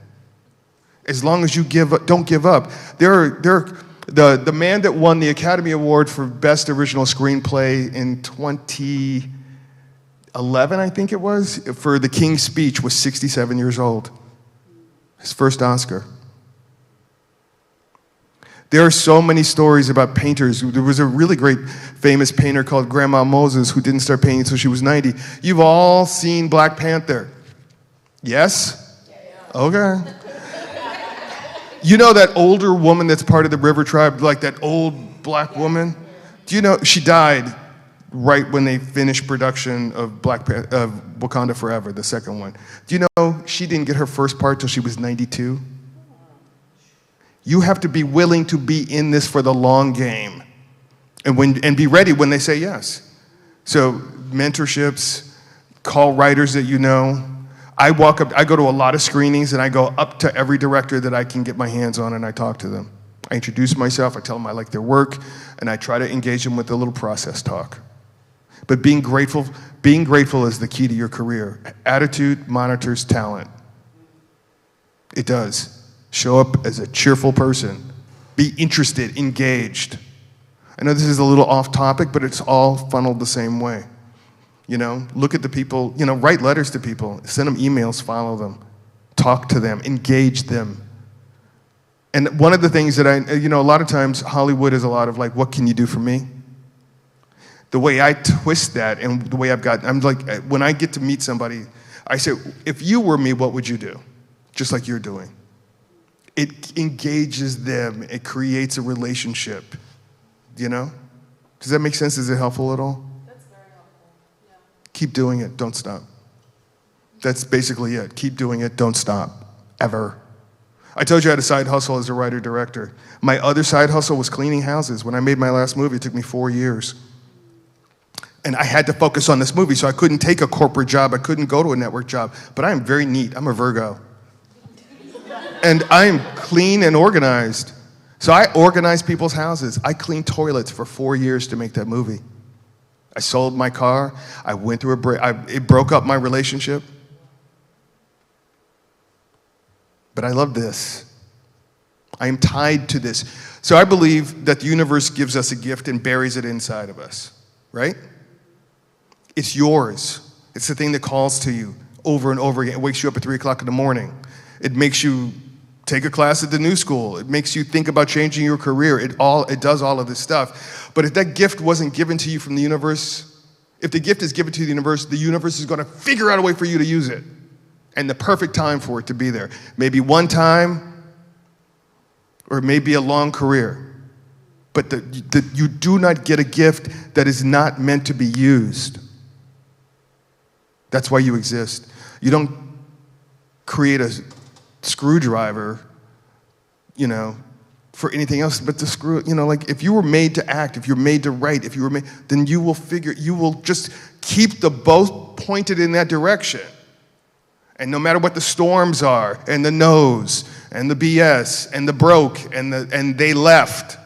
As long as you don't give up. The man that won the Academy Award for Best Original Screenplay in 2011, I think it was, for The King's Speech was 67 years old. His first Oscar. There are so many stories about painters. There was a really great famous painter called Grandma Moses who didn't start painting until she was 90. You've all seen Black Panther. Yes? Okay. You know that older woman that's part of the River Tribe, like that old black woman? Do you know she died right when they finished production of Wakanda Forever, the second one? Do you know she didn't get her first part till she was 92? You have to be willing to be in this for the long game and be ready when they say yes. So mentorships, call writers that you know. I go to a lot of screenings and I go up to every director that I can get my hands on and I talk to them. I introduce myself, I tell them I like their work, and I try to engage them with a little process talk. But being grateful is the key to your career. Attitude monitors talent. It does. Show up as a cheerful person. Be interested, engaged. I know this is a little off topic, but it's all funneled the same way. You know, look at the people, write letters to people, send them emails, follow them, talk to them, engage them. And one of the things that a lot of times Hollywood is a lot of like, what can you do for me? The way I twist that and the way I'm like, when I get to meet somebody, I say, if you were me, what would you do? Just like you're doing. It engages them. It creates a relationship. Does that make sense? Is it helpful at all? That's very helpful. Yeah. Keep doing it. Don't stop. That's basically it. Keep doing it. Don't stop. Ever. I told you I had a side hustle as a writer-director. My other side hustle was cleaning houses. When I made my last movie, it took me 4 years. And I had to focus on this movie, so I couldn't take a corporate job. I couldn't go to a network job. But I am very neat. I'm a Virgo. And I am clean and organized. So I organized people's houses. I cleaned toilets for 4 years to make that movie. I sold my car. I went through it broke up my relationship. But I love this. I am tied to this. So I believe that the universe gives us a gift and buries it inside of us, right? It's yours. It's the thing that calls to you over and over again. It wakes you up at 3 o'clock in the morning. It makes you take a class at the new school. It makes you think about changing your career. It does all of this stuff. But if that gift wasn't given to you from the universe, if the gift is given to the universe is going to figure out a way for you to use it. And the perfect time for it to be there. Maybe one time, or maybe a long career. But you do not get a gift that is not meant to be used. That's why you exist. You don't create a screwdriver, you know, for anything else but to screw, you know, like if you were made to act, if you're made to write, if you were made, then you will just keep the boat pointed in that direction. And no matter what the storms are, and the no's, and the BS, and the broke, and they left,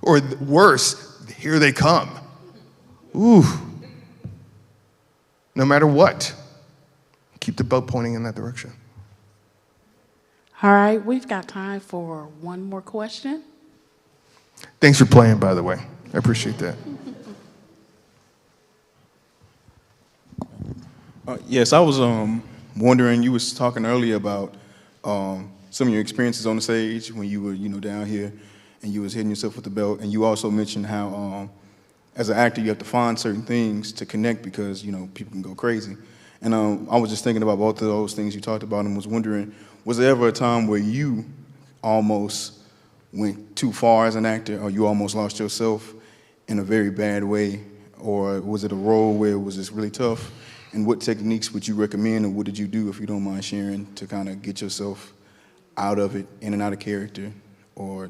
or worse, here they come. Ooh. No matter what, keep the boat pointing in that direction. All right, we've got time for one more question. Thanks for playing, by the way. I appreciate that. Yes, I was wondering, you was talking earlier about some of your experiences on the stage when you were, down here and you was hitting yourself with the belt, and you also mentioned how as an actor you have to find certain things to connect because, people can go crazy. And I was just thinking about both of those things you talked about and was wondering, was there ever a time where you almost went too far as an actor, or you almost lost yourself in a very bad way? Or was it a role where it was just really tough? And what techniques would you recommend, or what did you do, if you don't mind sharing, to kind of get yourself out of it, in and out of character, or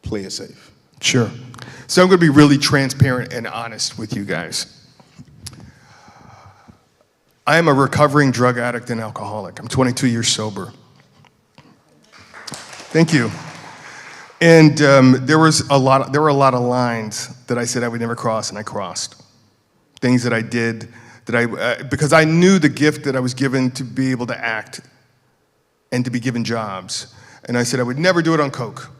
play it safe? Sure. So I'm going to be really transparent and honest with you guys. I am a recovering drug addict and alcoholic. I'm 22 years sober. Thank you. And there were a lot of lines that I said I would never cross, and I crossed. Things that I did because I knew the gift that I was given to be able to act and to be given jobs. And I said I would never do it on coke.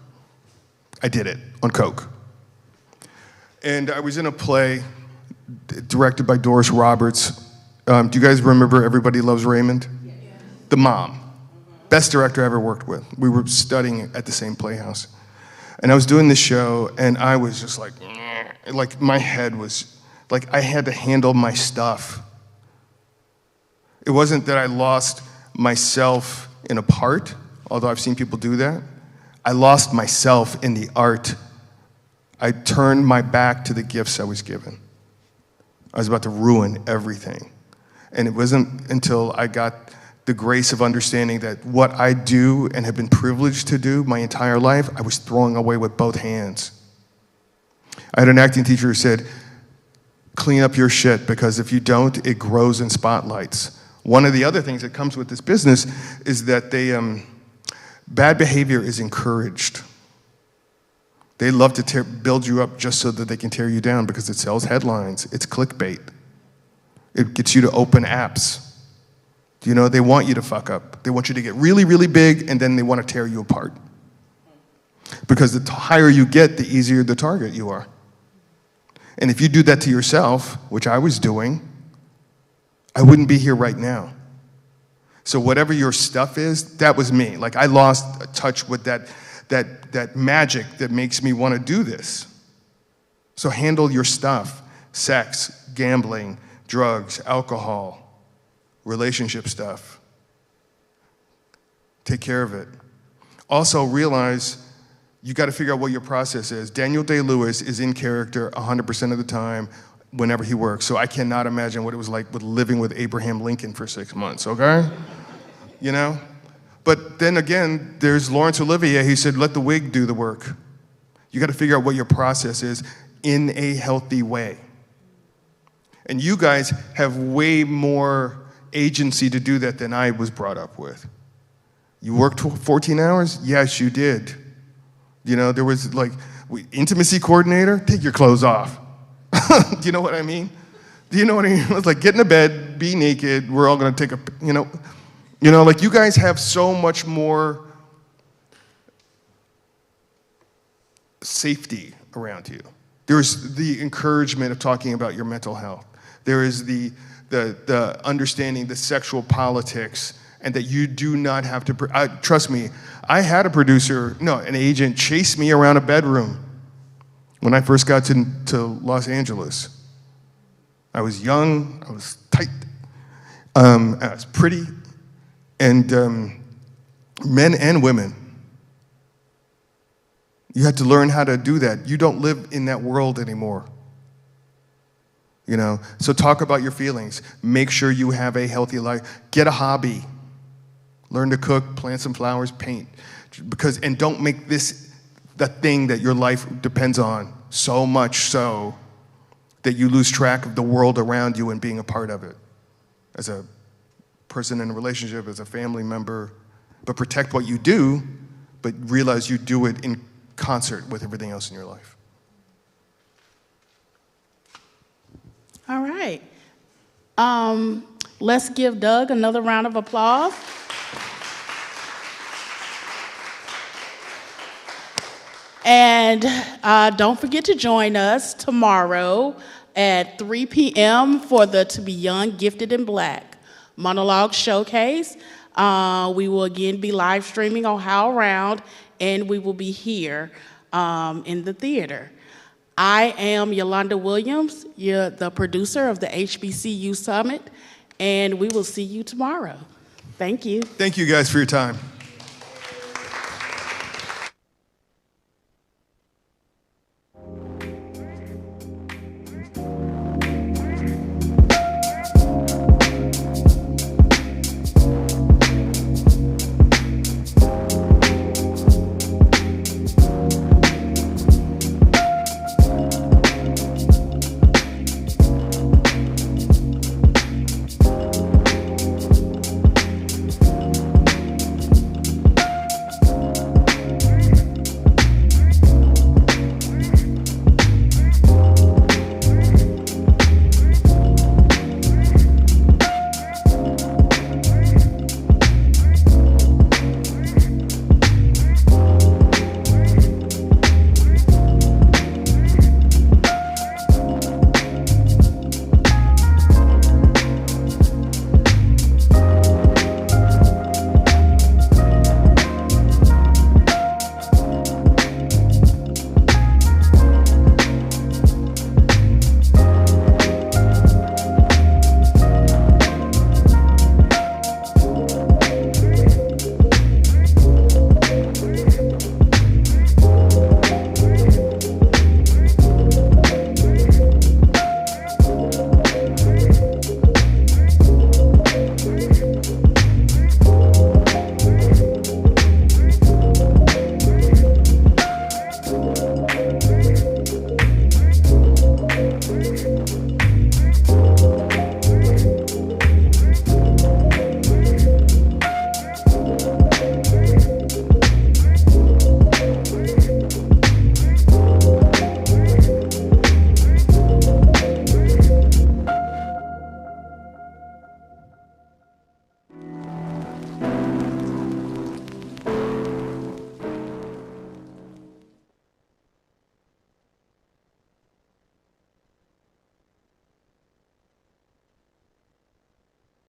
I did it on coke. And I was in a play directed by Doris Roberts. Do you guys remember Everybody Loves Raymond? Yeah. The mom. Best director I ever worked with. We were studying at the same playhouse. And I was doing this show, and I was just like my head was, like I had to handle my stuff. It wasn't that I lost myself in a part, although I've seen people do that. I lost myself in the art. I turned my back to the gifts I was given. I was about to ruin everything. And it wasn't until I got the grace of understanding that what I do and have been privileged to do my entire life, I was throwing away with both hands. I had an acting teacher who said, clean up your shit, because if you don't, it grows in spotlights. One of the other things that comes with this business is that bad behavior is encouraged. They love to build you up just so that they can tear you down, because it sells headlines. It's clickbait. It gets you to open apps. They want you to fuck up. They want you to get really, really big, and then they want to tear you apart. Because the higher you get, the easier the target you are. And if you do that to yourself, which I was doing, I wouldn't be here right now. So whatever your stuff is, that was me. Like, I lost touch with that magic that makes me want to do this. So handle your stuff: sex, gambling, drugs, alcohol, relationship stuff. Take care of it. Also realize you got to figure out what your process is. Daniel Day-Lewis is in character 100% of the time whenever he works. So I cannot imagine what it was like with living with Abraham Lincoln for 6 months, okay? But then again, there's Laurence Olivier. He said, let the wig do the work. You got to figure out what your process is in a healthy way. And you guys have way more agency to do that than I was brought up with. You worked 14 hours? Yes, you did. There was intimacy coordinator, take your clothes off. Do you know what I mean? Do you know what I mean? It was like, get in the bed, be naked, we're all gonna take a, you guys have so much more safety around you. There's the encouragement of talking about your mental health. There is the understanding the sexual politics, and that you do not have to, trust me, I had an agent chase me around a bedroom when I first got to Los Angeles. I was young, I was tight, I was pretty, and men and women. You had to learn how to do that. You don't live in that world anymore. You know, so talk about your feelings. Make sure you have a healthy life. Get a hobby. Learn to cook, plant some flowers, paint. And don't make this the thing that your life depends on, so much so that you lose track of the world around you and being a part of it. As a person in a relationship, as a family member. But protect what you do, but realize you do it in concert with everything else in your life. All right. Let's give Doug another round of applause. And don't forget to join us tomorrow at 3 p.m. for the To Be Young, Gifted, and Black Monologue Showcase. We will again be live streaming on HowlRound, and we will be here in the theater. I am Yolanda Williams, the producer of the HBCU Summit, and we will see you tomorrow. Thank you. Thank you guys for your time.